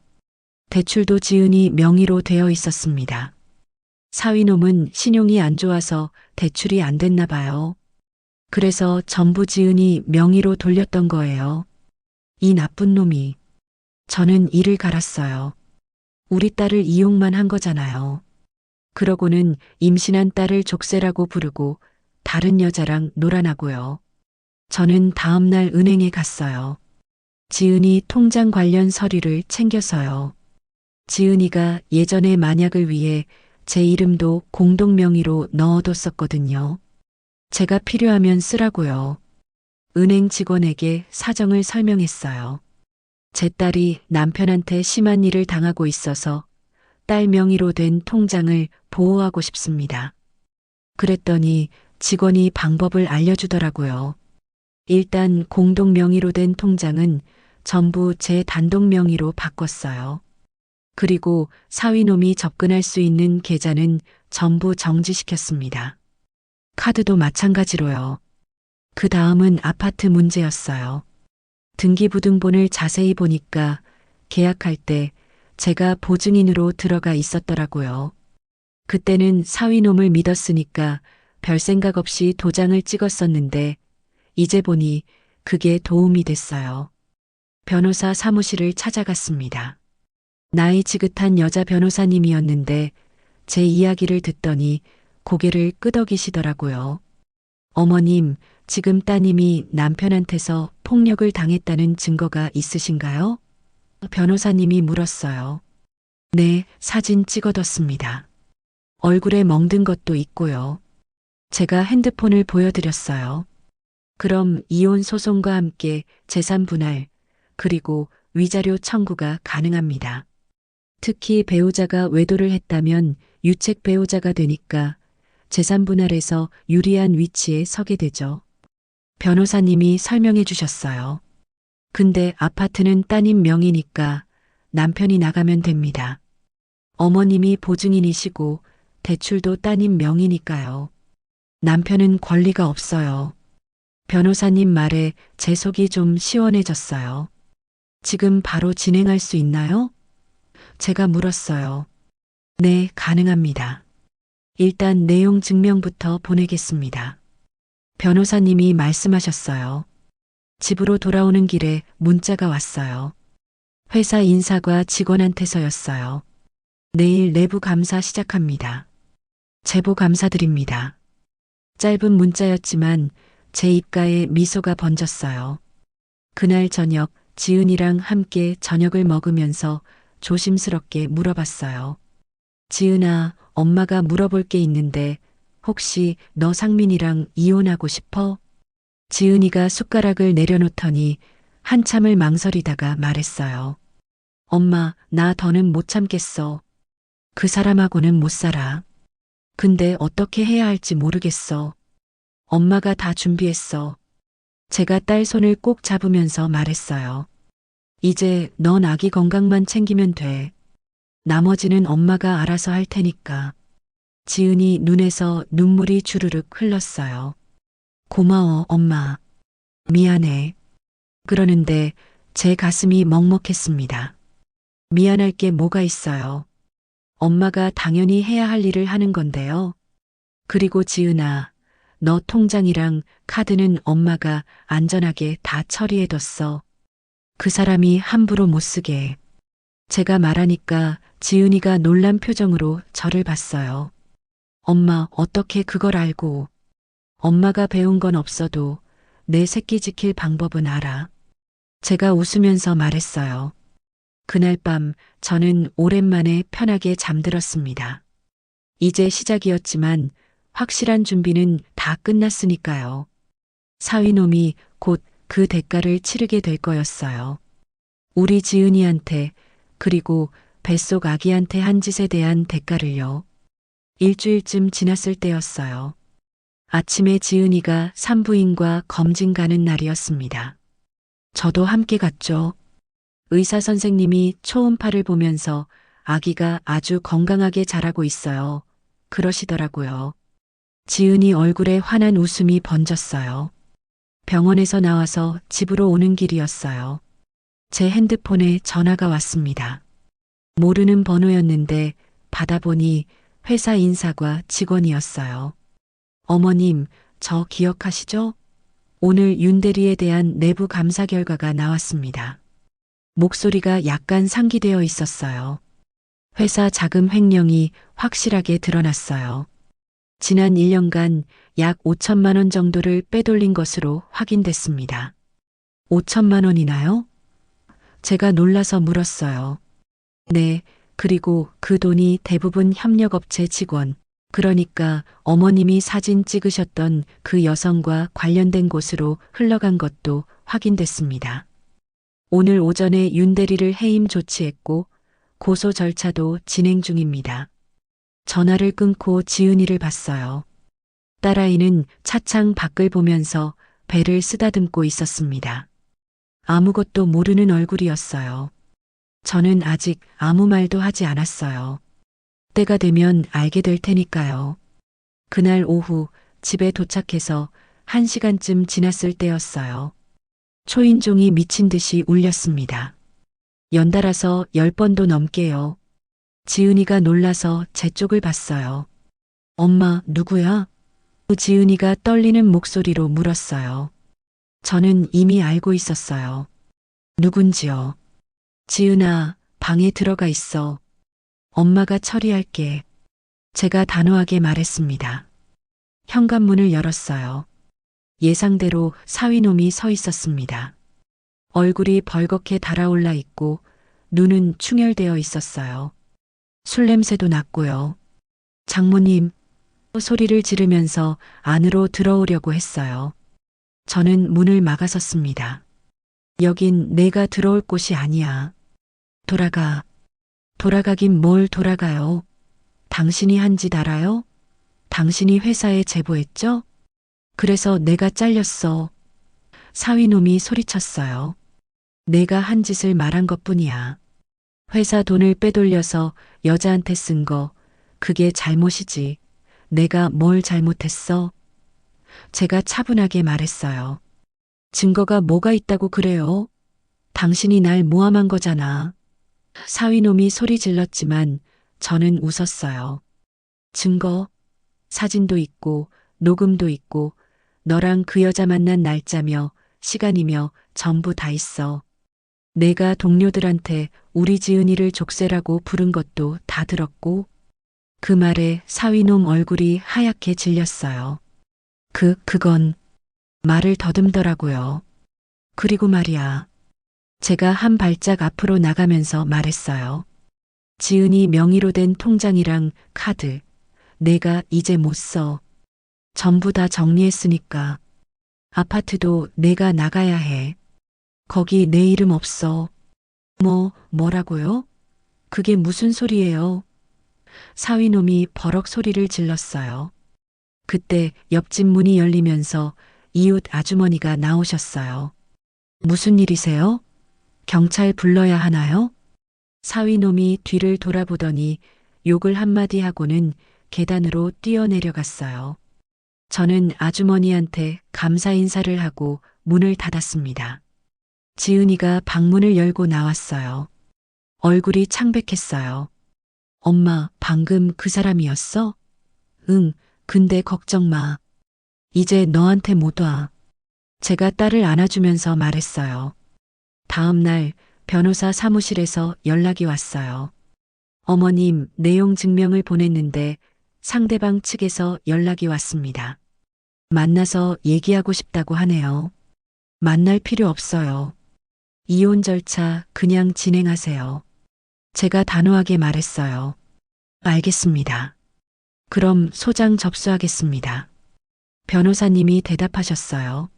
대출도 지은이 명의로 되어 있었습니다. 사위놈은 신용이 안 좋아서 대출이 안 됐나 봐요. 그래서 전부 지은이 명의로 돌렸던 거예요. 이 나쁜 놈이. 저는 이를 갈았어요. 우리 딸을 이용만 한 거잖아요. 그러고는 임신한 딸을 족쇄라고 부르고 다른 여자랑 놀아나고요. 저는 다음날 은행에 갔어요. 지은이 통장 관련 서류를 챙겨서요. 지은이가 예전에 만약을 위해 제 이름도 공동 명의로 넣어뒀었거든요. 제가 필요하면 쓰라고요. 은행 직원에게 사정을 설명했어요. 제 딸이 남편한테 심한 일을 당하고 있어서 딸 명의로 된 통장을 보호하고 싶습니다. 그랬더니 직원이 방법을 알려주더라고요. 일단 공동 명의로 된 통장은 전부 제 단독 명의로 바꿨어요. 그리고 사위놈이 접근할 수 있는 계좌는 전부 정지시켰습니다. 카드도 마찬가지로요. 그 다음은 아파트 문제였어요. 등기부등본을 자세히 보니까 계약할 때 제가 보증인으로 들어가 있었더라고요. 그때는 사위놈을 믿었으니까 별 생각 없이 도장을 찍었었는데 이제 보니 그게 도움이 됐어요. 변호사 사무실을 찾아갔습니다. 나이 지긋한 여자 변호사님이었는데 제 이야기를 듣더니 고개를 끄덕이시더라고요. 어머님, 지금 따님이 남편한테서 폭력을 당했다는 증거가 있으신가요? 변호사님이 물었어요. 네, 사진 찍어뒀습니다. 얼굴에 멍든 것도 있고요. 제가 핸드폰을 보여드렸어요. 그럼 이혼 소송과 함께 재산 분할, 그리고 위자료 청구가 가능합니다. 특히 배우자가 외도를 했다면 유책 배우자가 되니까 재산 분할에서 유리한 위치에 서게 되죠. 변호사님이 설명해 주셨어요. 근데 아파트는 따님 명의니까 남편이 나가면 됩니다. 어머님이 보증인이시고 대출도 따님 명의니까요. 남편은 권리가 없어요. 변호사님 말에 제 속이 좀 시원해졌어요. 지금 바로 진행할 수 있나요? 제가 물었어요. 네, 가능합니다. 일단 내용 증명부터 보내겠습니다. 변호사님이 말씀하셨어요. 집으로 돌아오는 길에 문자가 왔어요. 회사 인사과 직원한테서였어요. 내일 내부 감사 시작합니다. 제보 감사드립니다. 짧은 문자였지만 제 입가에 미소가 번졌어요. 그날 저녁 지은이랑 함께 저녁을 먹으면서 조심스럽게 물어봤어요. 지은아, 엄마가 물어볼 게 있는데 혹시 너 상민이랑 이혼하고 싶어? 지은이가 숟가락을 내려놓더니 한참을 망설이다가 말했어요. 엄마, 나 더는 못 참겠어. 그 사람하고는 못 살아. 근데 어떻게 해야 할지 모르겠어. 엄마가 다 준비했어. 제가 딸 손을 꼭 잡으면서 말했어요. 이제 넌 아기 건강만 챙기면 돼. 나머지는 엄마가 알아서 할 테니까. 지은이 눈에서 눈물이 주르륵 흘렀어요. 고마워, 엄마. 미안해. 그러는데 제 가슴이 먹먹했습니다. 미안할 게 뭐가 있어요. 엄마가 당연히 해야 할 일을 하는 건데요. 그리고 지은아, 너 통장이랑 카드는 엄마가 안전하게 다 처리해뒀어. 그 사람이 함부로 못 쓰게. 제가 말하니까 지은이가 놀란 표정으로 저를 봤어요. 엄마, 어떻게 그걸 알고. 엄마가 배운 건 없어도 내 새끼 지킬 방법은 알아. 제가 웃으면서 말했어요. 그날 밤 저는 오랜만에 편하게 잠들었습니다. 이제 시작이었지만 확실한 준비는 다 끝났으니까요. 사위놈이 곧 그 대가를 치르게 될 거였어요. 우리 지은이한테 그리고 뱃속 아기한테 한 짓에 대한 대가를요. 일주일쯤 지났을 때였어요. 아침에 지은이가 산부인과 검진 가는 날이었습니다. 저도 함께 갔죠. 의사 선생님이 초음파를 보면서 아기가 아주 건강하게 자라고 있어요. 그러시더라고요. 지은이 얼굴에 환한 웃음이 번졌어요. 병원에서 나와서 집으로 오는 길이었어요. 제 핸드폰에 전화가 왔습니다. 모르는 번호였는데 받아보니 회사 인사과 직원이었어요. 어머님, 저 기억하시죠? 오늘 윤대리에 대한 내부 감사 결과가 나왔습니다. 목소리가 약간 상기되어 있었어요. 회사 자금 횡령이 확실하게 드러났어요. 지난 1년간 약 5천만 원 정도를 빼돌린 것으로 확인됐습니다. 5천만 원이나요? 제가 놀라서 물었어요. 네, 그리고 그 돈이 대부분 협력업체 직원, 그러니까 어머님이 사진 찍으셨던 그 여성과 관련된 곳으로 흘러간 것도 확인됐습니다. 오늘 오전에 윤 대리를 해임 조치했고 고소 절차도 진행 중입니다. 전화를 끊고 지은이를 봤어요. 딸아이는 차창 밖을 보면서 배를 쓰다듬고 있었습니다. 아무것도 모르는 얼굴이었어요. 저는 아직 아무 말도 하지 않았어요. 때가 되면 알게 될 테니까요. 그날 오후 집에 도착해서 1시간쯤 지났을 때였어요. 초인종이 미친 듯이 울렸습니다. 연달아서 10번도 넘게요. 지은이가 놀라서 제 쪽을 봤어요. 엄마, 누구야? 지은이가 떨리는 목소리로 물었어요. 저는 이미 알고 있었어요. 누군지요? 지은아, 방에 들어가 있어. 엄마가 처리할게. 제가 단호하게 말했습니다. 현관문을 열었어요. 예상대로 사위놈이 서 있었습니다. 얼굴이 벌겋게 달아올라 있고 눈은 충혈되어 있었어요. 술 냄새도 났고요. 장모님, 소리를 지르면서 안으로 들어오려고 했어요. 저는 문을 막아섰습니다. 여긴 내가 들어올 곳이 아니야. 돌아가. 돌아가긴 뭘 돌아가요. 당신이 한 짓 알아요? 당신이 회사에 제보했죠? 그래서 내가 잘렸어. 사위놈이 소리쳤어요. 내가 한 짓을 말한 것뿐이야. 회사 돈을 빼돌려서 여자한테 쓴 거, 그게 잘못이지. 내가 뭘 잘못했어? 제가 차분하게 말했어요. 증거가 뭐가 있다고 그래요? 당신이 날 모함한 거잖아. 사위놈이 소리 질렀지만 저는 웃었어요. 증거? 사진도 있고 녹음도 있고 너랑 그 여자 만난 날짜며 시간이며 전부 다 있어. 내가 동료들한테 우리 지은이를 족쇄라고 부른 것도 다 들었고 그 말에 사위놈 얼굴이 하얗게 질렸어요. 그건 말을 더듬더라고요. 그리고 말이야. 제가 한 발짝 앞으로 나가면서 말했어요. 지은이 명의로 된 통장이랑 카드, 내가 이제 못 써. 전부 다 정리했으니까. 아파트도 내가 나가야 해. 거기 내 이름 없어. 뭐라고요? 그게 무슨 소리예요? 사위놈이 버럭 소리를 질렀어요. 그때 옆집 문이 열리면서 이웃 아주머니가 나오셨어요. 무슨 일이세요? 경찰 불러야 하나요? 사위놈이 뒤를 돌아보더니 욕을 한마디 하고는 계단으로 뛰어내려갔어요. 저는 아주머니한테 감사 인사를 하고 문을 닫았습니다. 지은이가 방문을 열고 나왔어요. 얼굴이 창백했어요. 엄마, 방금 그 사람이었어? 응, 근데 걱정 마. 이제 너한테 못 와. 제가 딸을 안아주면서 말했어요. 다음 날 변호사 사무실에서 연락이 왔어요. 어머님, 내용 증명을 보냈는데 상대방 측에서 연락이 왔습니다. 만나서 얘기하고 싶다고 하네요. 만날 필요 없어요. 이혼 절차 그냥 진행하세요. 제가 단호하게 말했어요. 알겠습니다. 그럼 소장 접수하겠습니다. 변호사님이 대답하셨어요.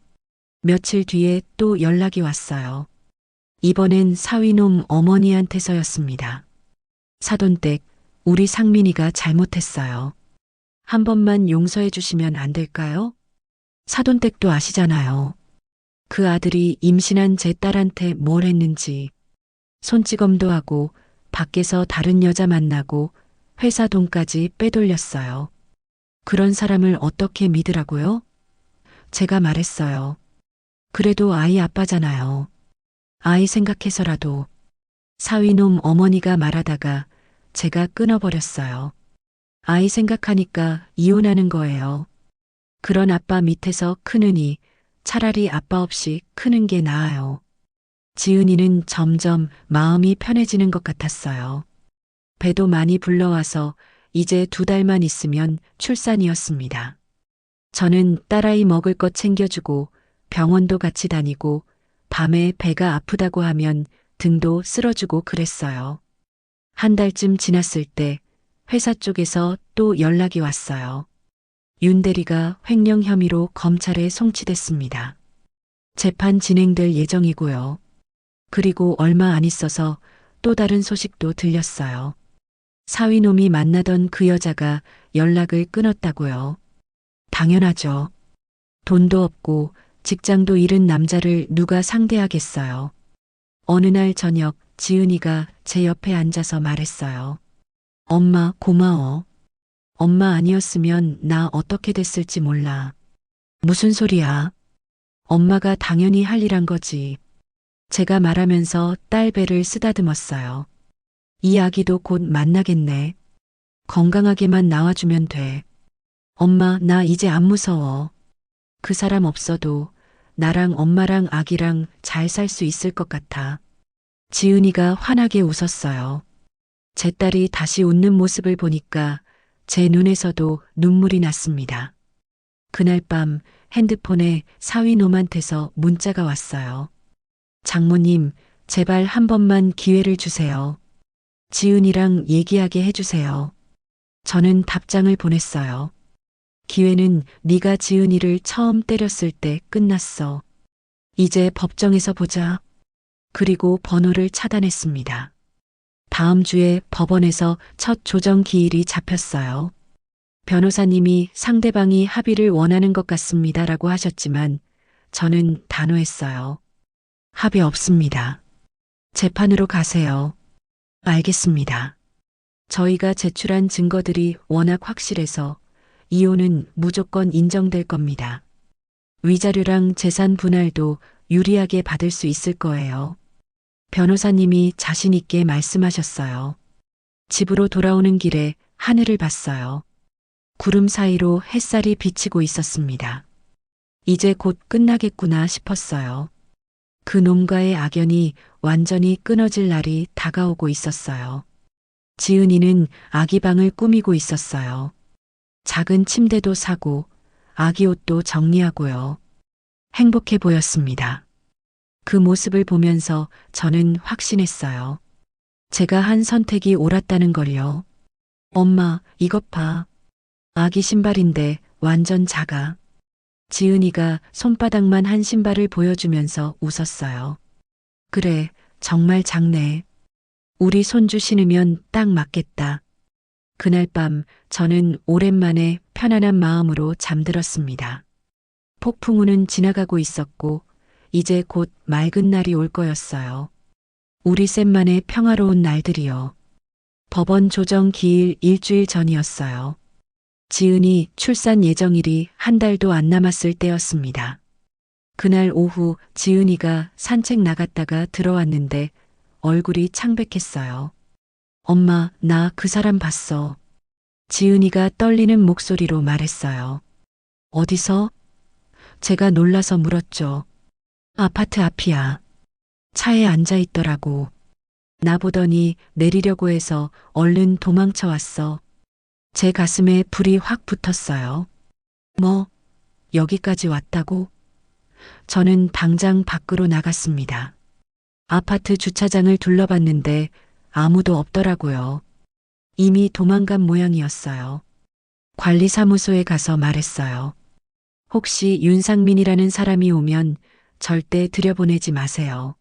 며칠 뒤에 또 연락이 왔어요. 이번엔 사위놈 어머니한테서였습니다. 사돈댁, 우리 상민이가 잘못했어요. 한 번만 용서해 주시면 안 될까요? 사돈댁도 아시잖아요. 그 아들이 임신한 제 딸한테 뭘 했는지. 손찌검도 하고 밖에서 다른 여자 만나고 회사 돈까지 빼돌렸어요. 그런 사람을 어떻게 믿으라고요? 제가 말했어요. 그래도 아이 아빠잖아요. 아이 생각해서라도. 사위놈 어머니가 말하다가 제가 끊어버렸어요. 아이 생각하니까 이혼하는 거예요. 그런 아빠 밑에서 크느니 차라리 아빠 없이 크는 게 나아요. 지은이는 점점 마음이 편해지는 것 같았어요. 배도 많이 불러와서 이제 2달만 있으면 출산이었습니다. 저는 딸아이 먹을 것 챙겨주고 병원도 같이 다니고 밤에 배가 아프다고 하면 등도 쓸어주고 그랬어요. 한 달쯤 지났을 때 회사 쪽에서 또 연락이 왔어요. 윤 대리가 횡령 혐의로 검찰에 송치됐습니다. 재판 진행될 예정이고요. 그리고 얼마 안 있어서 또 다른 소식도 들렸어요. 사위놈이 만나던 그 여자가 연락을 끊었다고요. 당연하죠. 돈도 없고 직장도 잃은 남자를 누가 상대하겠어요. 어느 날 저녁 지은이가 제 옆에 앉아서 말했어요. 엄마 고마워. 엄마 아니었으면 나 어떻게 됐을지 몰라. 무슨 소리야? 엄마가 당연히 할 일한 거지. 제가 말하면서 딸 배를 쓰다듬었어요. 이 아기도 곧 만나겠네. 건강하게만 나와주면 돼. 엄마, 나 이제 안 무서워. 그 사람 없어도 나랑 엄마랑 아기랑 잘 살 수 있을 것 같아. 지은이가 환하게 웃었어요. 제 딸이 다시 웃는 모습을 보니까 제 눈에서도 눈물이 났습니다. 그날 밤 핸드폰에 사위놈한테서 문자가 왔어요. 장모님, 제발 한 번만 기회를 주세요. 지은이랑 얘기하게 해주세요. 저는 답장을 보냈어요. 기회는 네가 지은이를 처음 때렸을 때 끝났어. 이제 법정에서 보자. 그리고 번호를 차단했습니다. 다음 주에 법원에서 첫 조정 기일이 잡혔어요. 변호사님이 상대방이 합의를 원하는 것 같습니다라고 하셨지만 저는 단호했어요. 합의 없습니다. 재판으로 가세요. 알겠습니다. 저희가 제출한 증거들이 워낙 확실해서 이혼은 무조건 인정될 겁니다. 위자료랑 재산 분할도 유리하게 받을 수 있을 거예요. 변호사님이 자신 있게 말씀하셨어요. 집으로 돌아오는 길에 하늘을 봤어요. 구름 사이로 햇살이 비치고 있었습니다. 이제 곧 끝나겠구나 싶었어요. 그 놈과의 악연이 완전히 끊어질 날이 다가오고 있었어요. 지은이는 아기 방을 꾸미고 있었어요. 작은 침대도 사고 아기 옷도 정리하고요. 행복해 보였습니다. 그 모습을 보면서 저는 확신했어요. 제가 한 선택이 옳았다는 걸요. 엄마, 이것 봐. 아기 신발인데 완전 작아. 지은이가 손바닥만 한 신발을 보여주면서 웃었어요. 그래, 정말 작네. 우리 손주 신으면 딱 맞겠다. 그날 밤 저는 오랜만에 편안한 마음으로 잠들었습니다. 폭풍우는 지나가고 있었고 이제 곧 맑은 날이 올 거였어요. 우리 셋만의 평화로운 날들이요. 법원 조정 기일 일주일 전이었어요. 지은이 출산 예정일이 한 달도 안 남았을 때였습니다. 그날 오후 지은이가 산책 나갔다가 들어왔는데 얼굴이 창백했어요. 엄마, 나 그 사람 봤어. 지은이가 떨리는 목소리로 말했어요. 어디서? 제가 놀라서 물었죠. 아파트 앞이야. 차에 앉아 있더라고. 나보더니 내리려고 해서 얼른 도망쳐 왔어. 제 가슴에 불이 확 붙었어요. 뭐, 여기까지 왔다고? 저는 당장 밖으로 나갔습니다. 아파트 주차장을 둘러봤는데 아무도 없더라고요. 이미 도망간 모양이었어요. 관리사무소에 가서 말했어요. 혹시 윤상민이라는 사람이 오면 절대 들여보내지 마세요.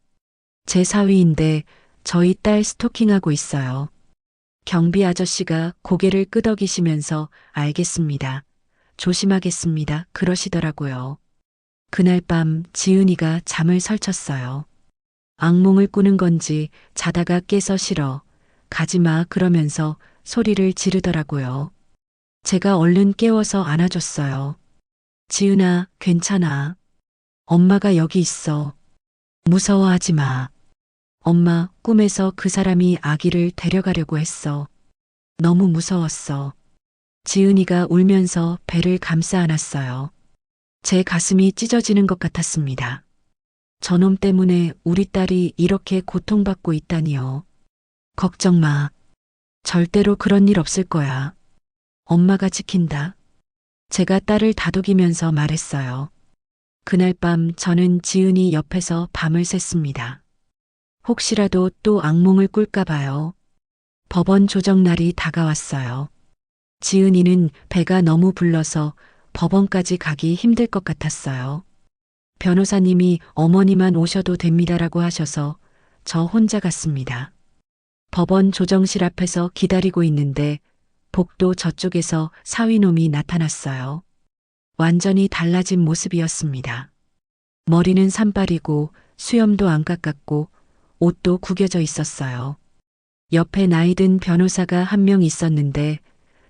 제 사위인데 저희 딸 스토킹하고 있어요. 경비 아저씨가 고개를 끄덕이시면서 알겠습니다. 조심하겠습니다. 그러시더라고요. 그날 밤 지은이가 잠을 설쳤어요. 악몽을 꾸는 건지 자다가 깨서 싫어. 가지마 그러면서 소리를 지르더라고요. 제가 얼른 깨워서 안아줬어요. 지은아, 괜찮아. 엄마가 여기 있어. 무서워하지 마. 엄마, 꿈에서 그 사람이 아기를 데려가려고 했어. 너무 무서웠어. 지은이가 울면서 배를 감싸 안았어요. 제 가슴이 찢어지는 것 같았습니다. 저놈 때문에 우리 딸이 이렇게 고통받고 있다니요. 걱정 마. 절대로 그런 일 없을 거야. 엄마가 지킨다. 제가 딸을 다독이면서 말했어요. 그날 밤 저는 지은이 옆에서 밤을 샜습니다. 혹시라도 또 악몽을 꿀까 봐요. 법원 조정 날이 다가왔어요. 지은이는 배가 너무 불러서 법원까지 가기 힘들 것 같았어요. 변호사님이 어머니만 오셔도 됩니다라고 하셔서 저 혼자 갔습니다. 법원 조정실 앞에서 기다리고 있는데 복도 저쪽에서 사위놈이 나타났어요. 완전히 달라진 모습이었습니다. 머리는 산발이고 수염도 안 깎았고 옷도 구겨져 있었어요. 옆에 나이든 변호사가 한 명 있었는데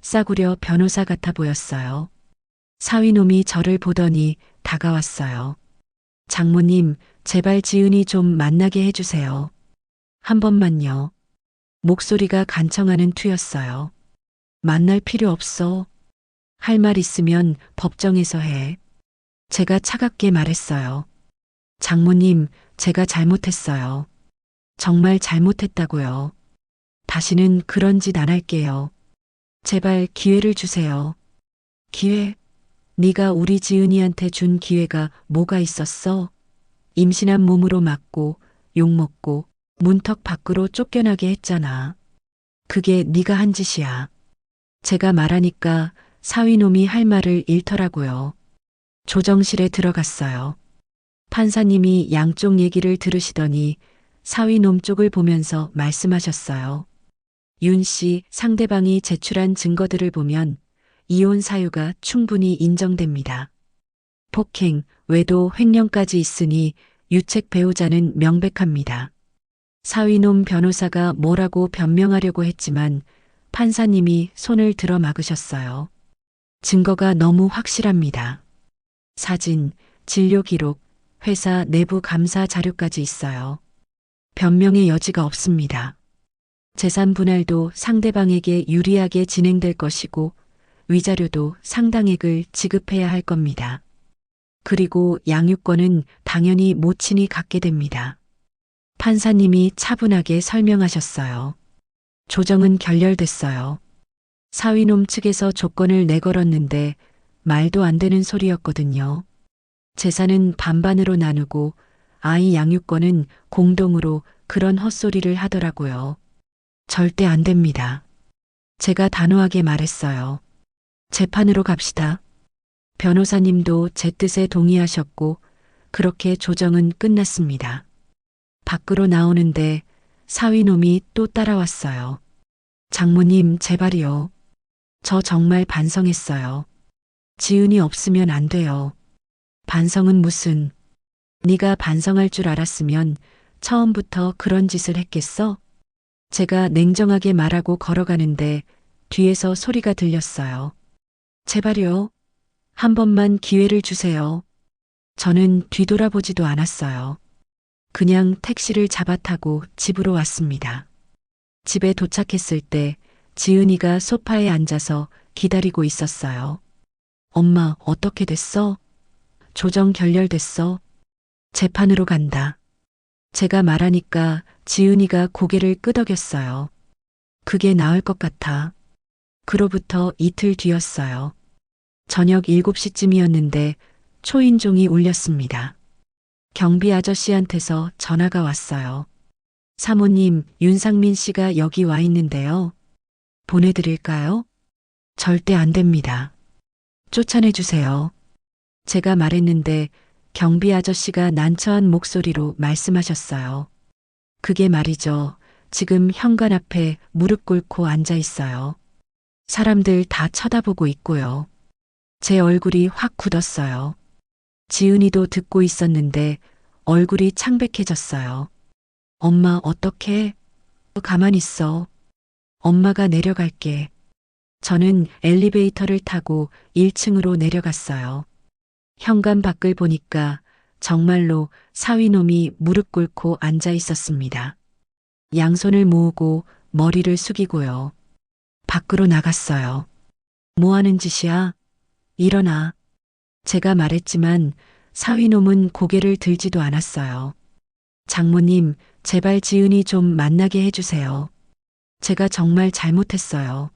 싸구려 변호사 같아 보였어요. 사위놈이 저를 보더니 다가왔어요. 장모님, 제발 지은이 좀 만나게 해주세요. 한 번만요. 목소리가 간청하는 투였어요. 만날 필요 없어. 할 말 있으면 법정에서 해. 제가 차갑게 말했어요. 장모님, 제가 잘못했어요. 정말 잘못했다고요. 다시는 그런 짓 안 할게요. 제발 기회를 주세요. 기회? 네가 우리 지은이한테 준 기회가 뭐가 있었어? 임신한 몸으로 맞고 욕먹고 문턱 밖으로 쫓겨나게 했잖아. 그게 네가 한 짓이야. 제가 말하니까 사위놈이 할 말을 잃더라고요. 조정실에 들어갔어요. 판사님이 양쪽 얘기를 들으시더니 사위놈 쪽을 보면서 말씀하셨어요. 윤 씨, 상대방이 제출한 증거들을 보면 이혼 사유가 충분히 인정됩니다. 폭행, 외도, 횡령까지 있으니 유책 배우자는 명백합니다. 사위놈 변호사가 뭐라고 변명하려고 했지만 판사님이 손을 들어 막으셨어요. 증거가 너무 확실합니다. 사진, 진료 기록, 회사 내부 감사 자료까지 있어요. 변명의 여지가 없습니다. 재산 분할도 상대방에게 유리하게 진행될 것이고 위자료도 상당액을 지급해야 할 겁니다. 그리고 양육권은 당연히 모친이 갖게 됩니다. 판사님이 차분하게 설명하셨어요. 조정은 결렬됐어요. 사위놈 측에서 조건을 내걸었는데 말도 안 되는 소리였거든요. 재산은 반반으로 나누고 아이 양육권은 공동으로 그런 헛소리를 하더라고요. 절대 안 됩니다. 제가 단호하게 말했어요. 재판으로 갑시다. 변호사님도 제 뜻에 동의하셨고 그렇게 조정은 끝났습니다. 밖으로 나오는데 사위놈이 또 따라왔어요. 장모님, 제발이요. 저 정말 반성했어요. 지은이 없으면 안 돼요. 반성은 무슨. 네가 반성할 줄 알았으면 처음부터 그런 짓을 했겠어? 제가 냉정하게 말하고 걸어가는데 뒤에서 소리가 들렸어요. 제발요. 한 번만 기회를 주세요. 저는 뒤돌아보지도 않았어요. 그냥 택시를 잡아 타고 집으로 왔습니다. 집에 도착했을 때 지은이가 소파에 앉아서 기다리고 있었어요. 엄마, 어떻게 됐어? 조정 결렬됐어. 재판으로 간다. 제가 말하니까 지은이가 고개를 끄덕였어요. 그게 나을 것 같아. 그로부터 이틀 뒤였어요. 저녁 7시쯤이었는데 초인종이 울렸습니다. 경비 아저씨한테서 전화가 왔어요. 사모님, 윤상민 씨가 여기 와 있는데요. 보내드릴까요? 절대 안 됩니다. 쫓아내주세요. 제가 말했는데 경비 아저씨가 난처한 목소리로 말씀하셨어요. 그게 말이죠. 지금 현관 앞에 무릎 꿇고 앉아 있어요. 사람들 다 쳐다보고 있고요. 제 얼굴이 확 굳었어요. 지은이도 듣고 있었는데 얼굴이 창백해졌어요. 엄마, 어떡해? 가만히 있어. 엄마가 내려갈게. 저는 엘리베이터를 타고 1층으로 내려갔어요. 현관 밖을 보니까 정말로 사위놈이 무릎 꿇고 앉아 있었습니다. 양손을 모으고 머리를 숙이고요. 밖으로 나갔어요. 뭐 하는 짓이야? 일어나. 제가 말했지만 사위놈은 고개를 들지도 않았어요. 장모님, 제발 지은이 좀 만나게 해주세요. 제가 정말 잘못했어요.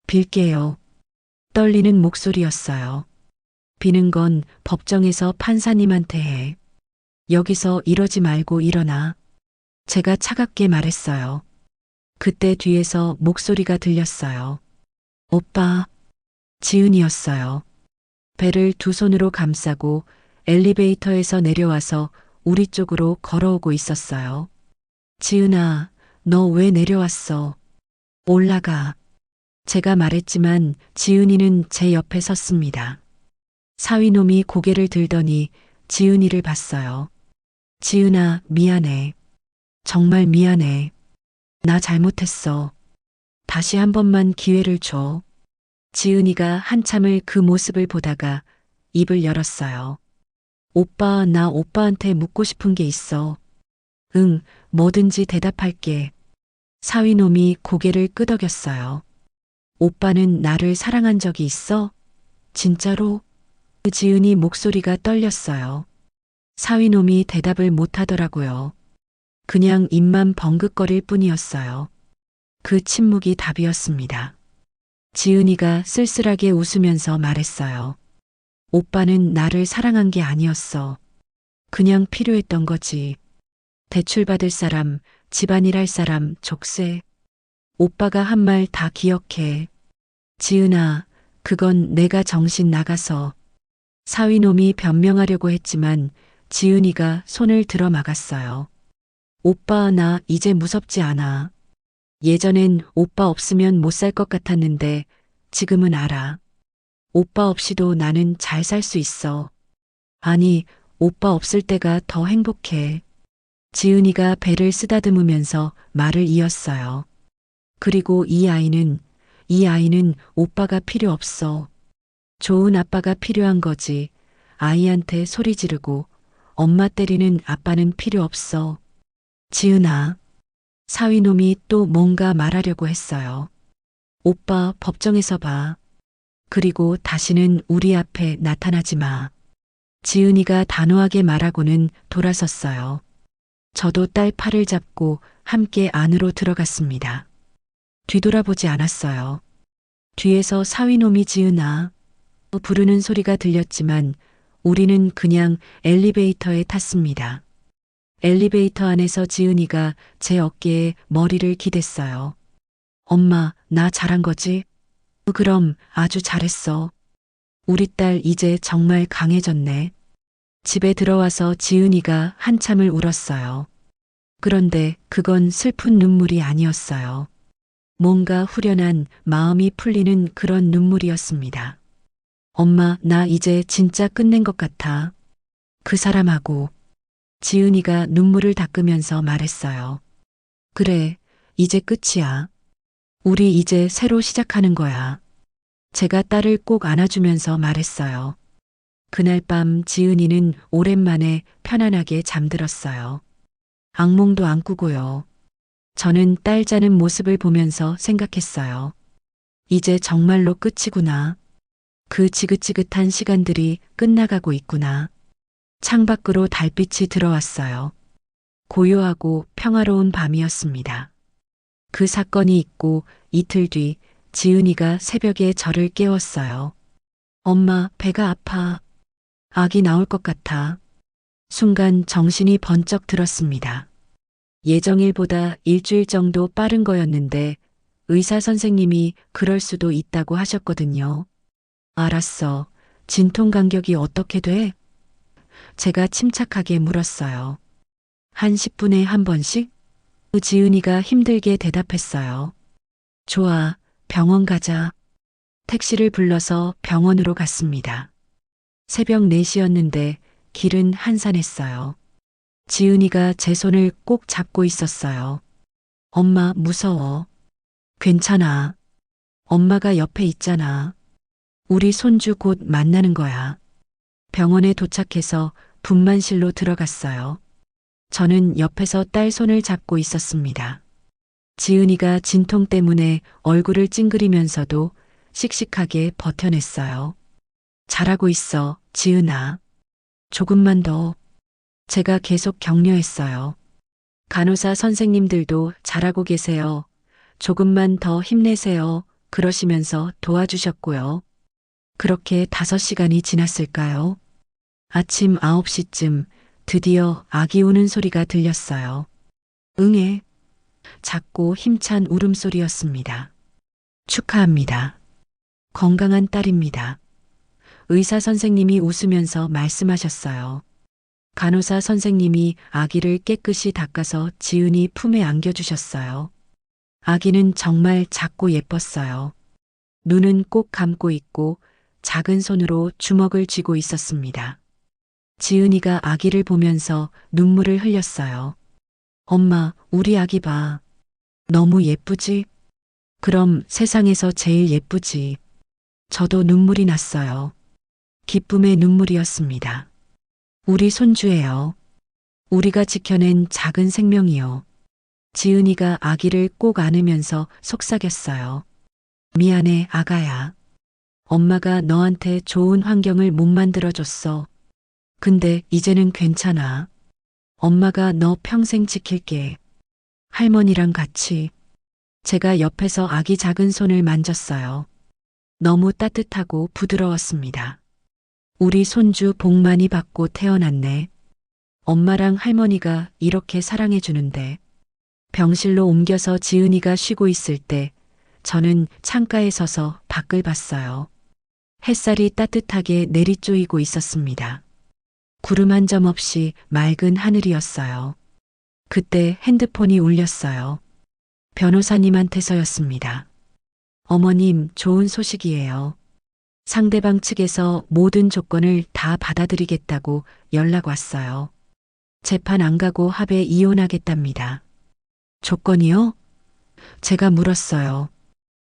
빌게요. 떨리는 목소리였어요. 비는 건 법정에서 판사님한테 해. 여기서 이러지 말고 일어나. 제가 차갑게 말했어요. 그때 뒤에서 목소리가 들렸어요. 오빠. 지은이었어요. 배를 두 손으로 감싸고 엘리베이터에서 내려와서 우리 쪽으로 걸어오고 있었어요. 지은아, 너 왜 내려왔어? 올라가. 제가 말했지만 지은이는 제 옆에 섰습니다. 사위놈이 고개를 들더니 지은이를 봤어요. 지은아, 미안해. 정말 미안해. 나 잘못했어. 다시 한 번만 기회를 줘. 지은이가 한참을 그 모습을 보다가 입을 열었어요. 오빠, 나 오빠한테 묻고 싶은 게 있어. 응, 뭐든지 대답할게. 사위놈이 고개를 끄덕였어요. 오빠는 나를 사랑한 적이 있어? 진짜로? 지은이 목소리가 떨렸어요. 사위놈이 대답을 못하더라고요. 그냥 입만 벙긋거릴 뿐이었어요. 그 침묵이 답이었습니다. 지은이가 쓸쓸하게 웃으면서 말했어요. 오빠는 나를 사랑한 게 아니었어. 그냥 필요했던 거지. 대출받을 사람, 집안일 할 사람, 족쇄. 오빠가 한 말 다 기억해. 지은아, 그건 내가 정신 나가서. 사위놈이 변명하려고 했지만 지은이가 손을 들어 막았어요. 오빠, 나 이제 무섭지 않아. 예전엔 오빠 없으면 못 살 것 같았는데 지금은 알아. 오빠 없이도 나는 잘 살 수 있어. 아니, 오빠 없을 때가 더 행복해. 지은이가 배를 쓰다듬으면서 말을 이었어요. 그리고 이 아이는 오빠가 필요 없어. 좋은 아빠가 필요한 거지. 아이한테 소리 지르고 엄마 때리는 아빠는 필요 없어. 지은아. 사위놈이 또 뭔가 말하려고 했어요. 오빠 법정에서 봐. 그리고 다시는 우리 앞에 나타나지 마. 지은이가 단호하게 말하고는 돌아섰어요. 저도 딸 팔을 잡고 함께 안으로 들어갔습니다. 뒤돌아보지 않았어요. 뒤에서 사위놈이 지은아 부르는 소리가 들렸지만 우리는 그냥 엘리베이터에 탔습니다. 엘리베이터 안에서 지은이가 제 어깨에 머리를 기댔어요. 엄마, 나 잘한 거지? 그럼 아주 잘했어. 우리 딸 이제 정말 강해졌네. 집에 들어와서 지은이가 한참을 울었어요. 그런데 그건 슬픈 눈물이 아니었어요. 뭔가 후련한 마음이 풀리는 그런 눈물이었습니다. 엄마, 나 이제 진짜 끝낸 것 같아. 그 사람하고. 지은이가 눈물을 닦으면서 말했어요. 그래, 이제 끝이야. 우리 이제 새로 시작하는 거야. 제가 딸을 꼭 안아주면서 말했어요. 그날 밤 지은이는 오랜만에 편안하게 잠들었어요. 악몽도 안 꾸고요. 저는 딸 자는 모습을 보면서 생각했어요. 이제 정말로 끝이구나. 그 지긋지긋한 시간들이 끝나가고 있구나. 창밖으로 달빛이 들어왔어요. 고요하고 평화로운 밤이었습니다. 그 사건이 있고 이틀 뒤 지은이가 새벽에 저를 깨웠어요. 엄마, 배가 아파. 아기 나올 것 같아. 순간 정신이 번쩍 들었습니다. 예정일보다 일주일 정도 빠른 거였는데 의사 선생님이 그럴 수도 있다고 하셨거든요. 알았어. 진통 간격이 어떻게 돼? 제가 침착하게 물었어요. 한 10분에 한 번씩? 지은이가 힘들게 대답했어요. 좋아, 병원 가자. 택시를 불러서 병원으로 갔습니다. 새벽 4시였는데 길은 한산했어요. 지은이가 제 손을 꼭 잡고 있었어요. 엄마, 무서워. 괜찮아. 엄마가 옆에 있잖아. 우리 손주 곧 만나는 거야. 병원에 도착해서 분만실로 들어갔어요. 저는 옆에서 딸 손을 잡고 있었습니다. 지은이가 진통 때문에 얼굴을 찡그리면서도 씩씩하게 버텨냈어요. 잘하고 있어, 지은아. 조금만 더. 제가 계속 격려했어요. 간호사 선생님들도 잘하고 계세요. 조금만 더 힘내세요. 그러시면서 도와주셨고요. 그렇게 5시간이 지났을까요? 아침 9시쯤 드디어 아기 우는 소리가 들렸어요. 응애. 작고 힘찬 울음소리였습니다. 축하합니다. 건강한 딸입니다. 의사 선생님이 웃으면서 말씀하셨어요. 간호사 선생님이 아기를 깨끗이 닦아서 지은이 품에 안겨주셨어요. 아기는 정말 작고 예뻤어요. 눈은 꼭 감고 있고 작은 손으로 주먹을 쥐고 있었습니다. 지은이가 아기를 보면서 눈물을 흘렸어요. 엄마, 우리 아기 봐. 너무 예쁘지? 그럼 세상에서 제일 예쁘지. 저도 눈물이 났어요. 기쁨의 눈물이었습니다. 우리 손주예요. 우리가 지켜낸 작은 생명이요. 지은이가 아기를 꼭 안으면서 속삭였어요. 미안해, 아가야. 엄마가 너한테 좋은 환경을 못 만들어줬어. 근데 이제는 괜찮아. 엄마가 너 평생 지킬게. 할머니랑 같이. 제가 옆에서 아기 작은 손을 만졌어요. 너무 따뜻하고 부드러웠습니다. 우리 손주 복 많이 받고 태어났네. 엄마랑 할머니가 이렇게 사랑해주는데. 병실로 옮겨서 지은이가 쉬고 있을 때 저는 창가에 서서 밖을 봤어요. 햇살이 따뜻하게 내리쪼이고 있었습니다. 구름 한 점 없이 맑은 하늘이었어요. 그때 핸드폰이 울렸어요. 변호사님한테서였습니다. 어머님, 좋은 소식이에요. 상대방 측에서 모든 조건을 다 받아들이겠다고 연락 왔어요. 재판 안 가고 합의 이혼하겠답니다. 조건이요? 제가 물었어요.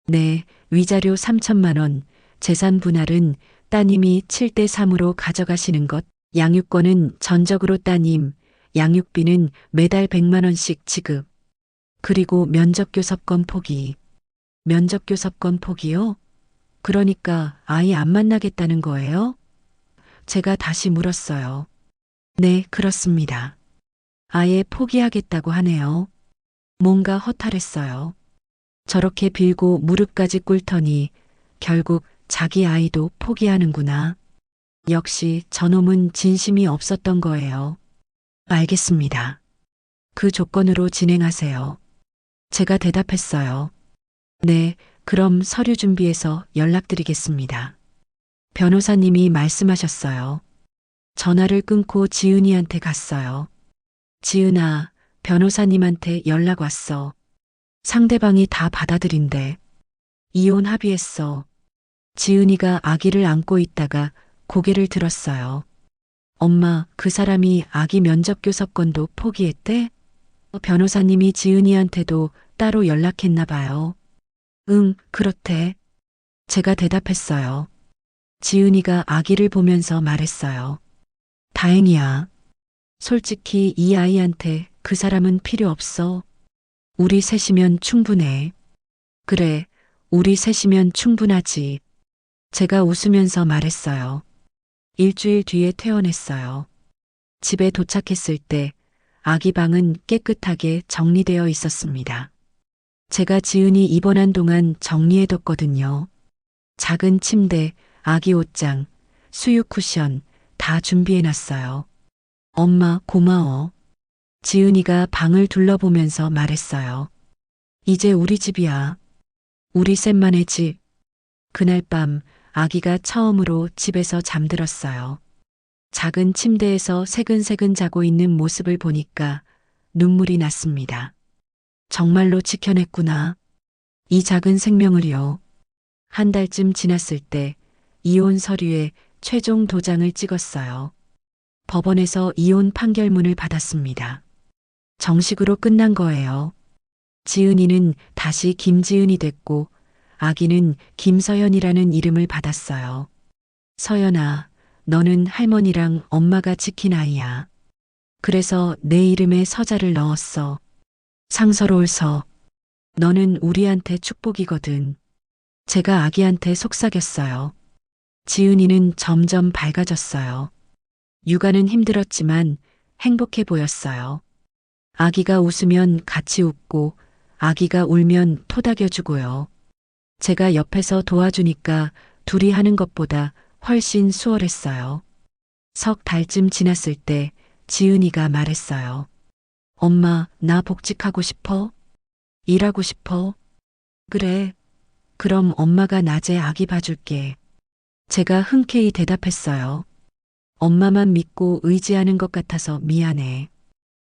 네, 위자료 3천만 원, 재산 분할은 따님이 7대 3으로 가져가시는 것, 양육권은 전적으로 따님, 양육비는 매달 100만 원씩 지급. 그리고 면접교섭권 포기. 면접교섭권 포기요? 그러니까 아이 안 만나겠다는 거예요? 제가 다시 물었어요. 네, 그렇습니다. 아예 포기하겠다고 하네요. 뭔가 허탈했어요. 저렇게 빌고 무릎까지 꿇더니 결국 자기 아이도 포기하는구나. 역시 저놈은 진심이 없었던 거예요. 알겠습니다. 그 조건으로 진행하세요. 제가 대답했어요. 네, 그럼 서류 준비해서 연락드리겠습니다. 변호사님이 말씀하셨어요. 전화를 끊고 지은이한테 갔어요. 지은아, 변호사님한테 연락 왔어. 상대방이 다 받아들인대. 이혼 합의했어. 지은이가 아기를 안고 있다가 고개를 들었어요. 엄마, 그 사람이 아기 면접교섭권도 포기했대? 변호사님이 지은이한테도 따로 연락했나 봐요. 응, 그렇대. 제가 대답했어요. 지은이가 아기를 보면서 말했어요. 다행이야. 솔직히 이 아이한테 그 사람은 필요 없어. 우리 셋이면 충분해. 그래, 우리 셋이면 충분하지. 제가 웃으면서 말했어요. 일주일 뒤에 퇴원했어요. 집에 도착했을 때 아기 방은 깨끗하게 정리되어 있었습니다. 제가 지은이 입원한 동안 정리해뒀거든요. 작은 침대, 아기 옷장, 수유 쿠션 다 준비해놨어요. 엄마, 고마워. 지은이가 방을 둘러보면서 말했어요. 이제 우리 집이야. 우리 셋만의 집. 그날 밤 아기가 처음으로 집에서 잠들었어요. 작은 침대에서 새근새근 자고 있는 모습을 보니까 눈물이 났습니다. 정말로 지켜냈구나. 이 작은 생명을요. 한 달쯤 지났을 때 이혼 서류에 최종 도장을 찍었어요. 법원에서 이혼 판결문을 받았습니다. 정식으로 끝난 거예요. 지은이는 다시 김지은이 됐고 아기는 김서연이라는 이름을 받았어요. 서연아, 너는 할머니랑 엄마가 지킨 아이야. 그래서 내 이름에 서자를 넣었어. 상서로울 서. 너는 우리한테 축복이거든. 제가 아기한테 속삭였어요. 지은이는 점점 밝아졌어요. 육아는 힘들었지만 행복해 보였어요. 아기가 웃으면 같이 웃고 아기가 울면 토닥여주고요. 제가 옆에서 도와주니까 둘이 하는 것보다 훨씬 수월했어요. 석 달쯤 지났을 때 지은이가 말했어요. 엄마, 나 복직하고 싶어? 일하고 싶어? 그래. 그럼 엄마가 낮에 아기 봐줄게. 제가 흔쾌히 대답했어요. 엄마만 믿고 의지하는 것 같아서 미안해.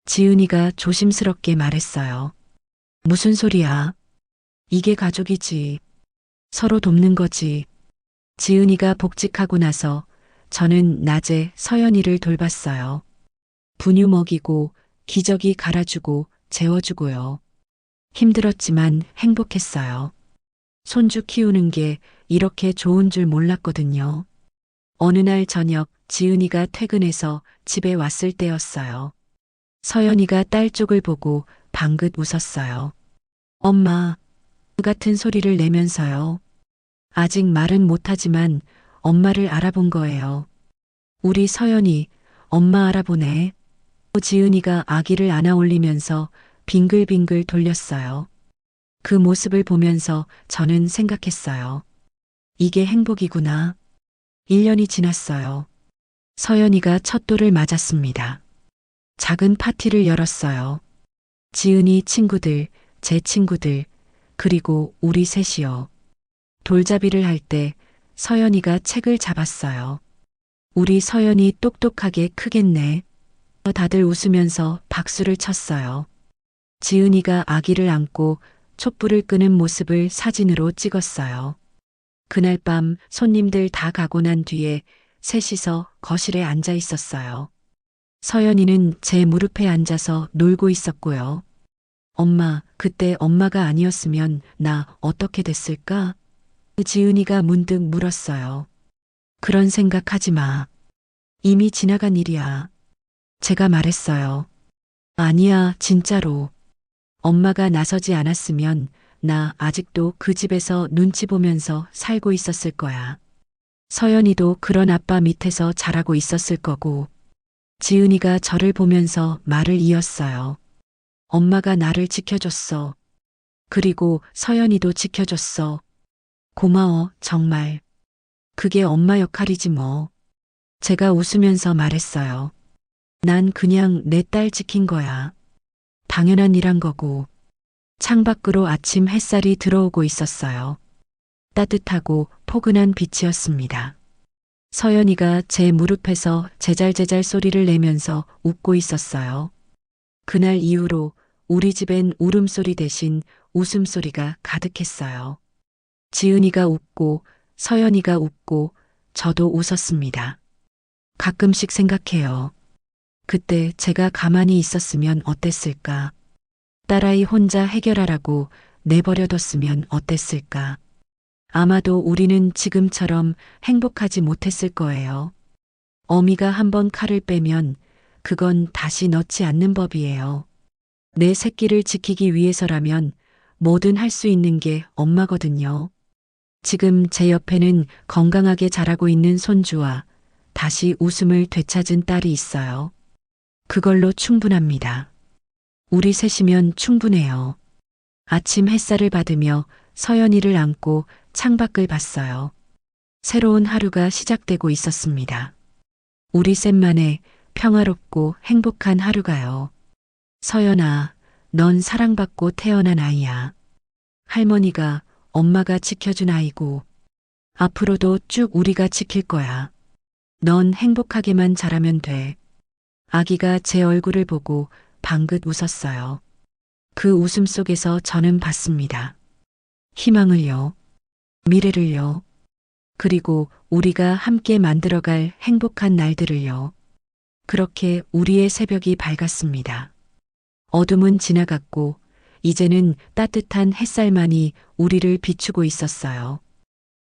지은이가 조심스럽게 말했어요. 무슨 소리야? 이게 가족이지. 서로 돕는 거지. 지은이가 복직하고 나서 저는 낮에 서연이를 돌봤어요. 분유 먹이고 기저귀 갈아주고 재워주고요. 힘들었지만 행복했어요. 손주 키우는 게 이렇게 좋은 줄 몰랐거든요. 어느 날 저녁 지은이가 퇴근해서 집에 왔을 때였어요. 서연이가 딸 쪽을 보고 방긋 웃었어요. 엄마, 같은 소리를 내면서요. 아직 말은 못하지만 엄마를 알아본 거예요. 우리 서연이 엄마 알아보네. 지은이가 아기를 안아 올리면서 빙글빙글 돌렸어요. 그 모습을 보면서 저는 생각했어요. 이게 행복이구나. 1년이 지났어요. 서연이가 첫 돌을 맞았습니다. 작은 파티를 열었어요. 지은이 친구들, 제 친구들, 그리고 우리 셋이요. 돌잡이를 할 때 서연이가 책을 잡았어요. 우리 서연이 똑똑하게 크겠네. 다들 웃으면서 박수를 쳤어요. 지은이가 아기를 안고 촛불을 끄는 모습을 사진으로 찍었어요. 그날 밤 손님들 다 가고 난 뒤에 셋이서 거실에 앉아 있었어요. 서연이는 제 무릎에 앉아서 놀고 있었고요. 엄마, 그때 엄마가 아니었으면 나 어떻게 됐을까? 지은이가 문득 물었어요. 그런 생각하지 마. 이미 지나간 일이야. 제가 말했어요. 아니야, 진짜로. 엄마가 나서지 않았으면 나 아직도 그 집에서 눈치 보면서 살고 있었을 거야. 서연이도 그런 아빠 밑에서 자라고 있었을 거고. 지은이가 저를 보면서 말을 이었어요. 엄마가 나를 지켜줬어. 그리고 서연이도 지켜줬어. 고마워, 정말. 그게 엄마 역할이지 뭐. 제가 웃으면서 말했어요. 난 그냥 내 딸 지킨 거야. 당연한 일한 거고. 창밖으로 아침 햇살이 들어오고 있었어요. 따뜻하고 포근한 빛이었습니다. 서연이가 제 무릎에서 제잘제잘 소리를 내면서 웃고 있었어요. 그날 이후로 우리 집엔 울음소리 대신 웃음소리가 가득했어요. 지은이가 웃고 서연이가 웃고 저도 웃었습니다. 가끔씩 생각해요. 그때 제가 가만히 있었으면 어땠을까? 딸아이 혼자 해결하라고 내버려뒀으면 어땠을까? 아마도 우리는 지금처럼 행복하지 못했을 거예요. 어미가 한번 칼을 빼면 그건 다시 넣지 않는 법이에요. 내 새끼를 지키기 위해서라면 뭐든 할 수 있는 게 엄마거든요. 지금 제 옆에는 건강하게 자라고 있는 손주와 다시 웃음을 되찾은 딸이 있어요. 그걸로 충분합니다. 우리 셋이면 충분해요. 아침 햇살을 받으며 서연이를 안고 창밖을 봤어요. 새로운 하루가 시작되고 있었습니다. 우리 셋만의 평화롭고 행복한 하루가요. 서연아, 넌 사랑받고 태어난 아이야. 할머니가, 엄마가 지켜준 아이고, 앞으로도 쭉 우리가 지킬 거야. 넌 행복하게만 자라면 돼. 아기가 제 얼굴을 보고 방긋 웃었어요. 그 웃음 속에서 저는 봤습니다. 희망을요. 미래를요. 그리고 우리가 함께 만들어갈 행복한 날들을요. 그렇게 우리의 새벽이 밝았습니다. 어둠은 지나갔고 이제는 따뜻한 햇살만이 우리를 비추고 있었어요.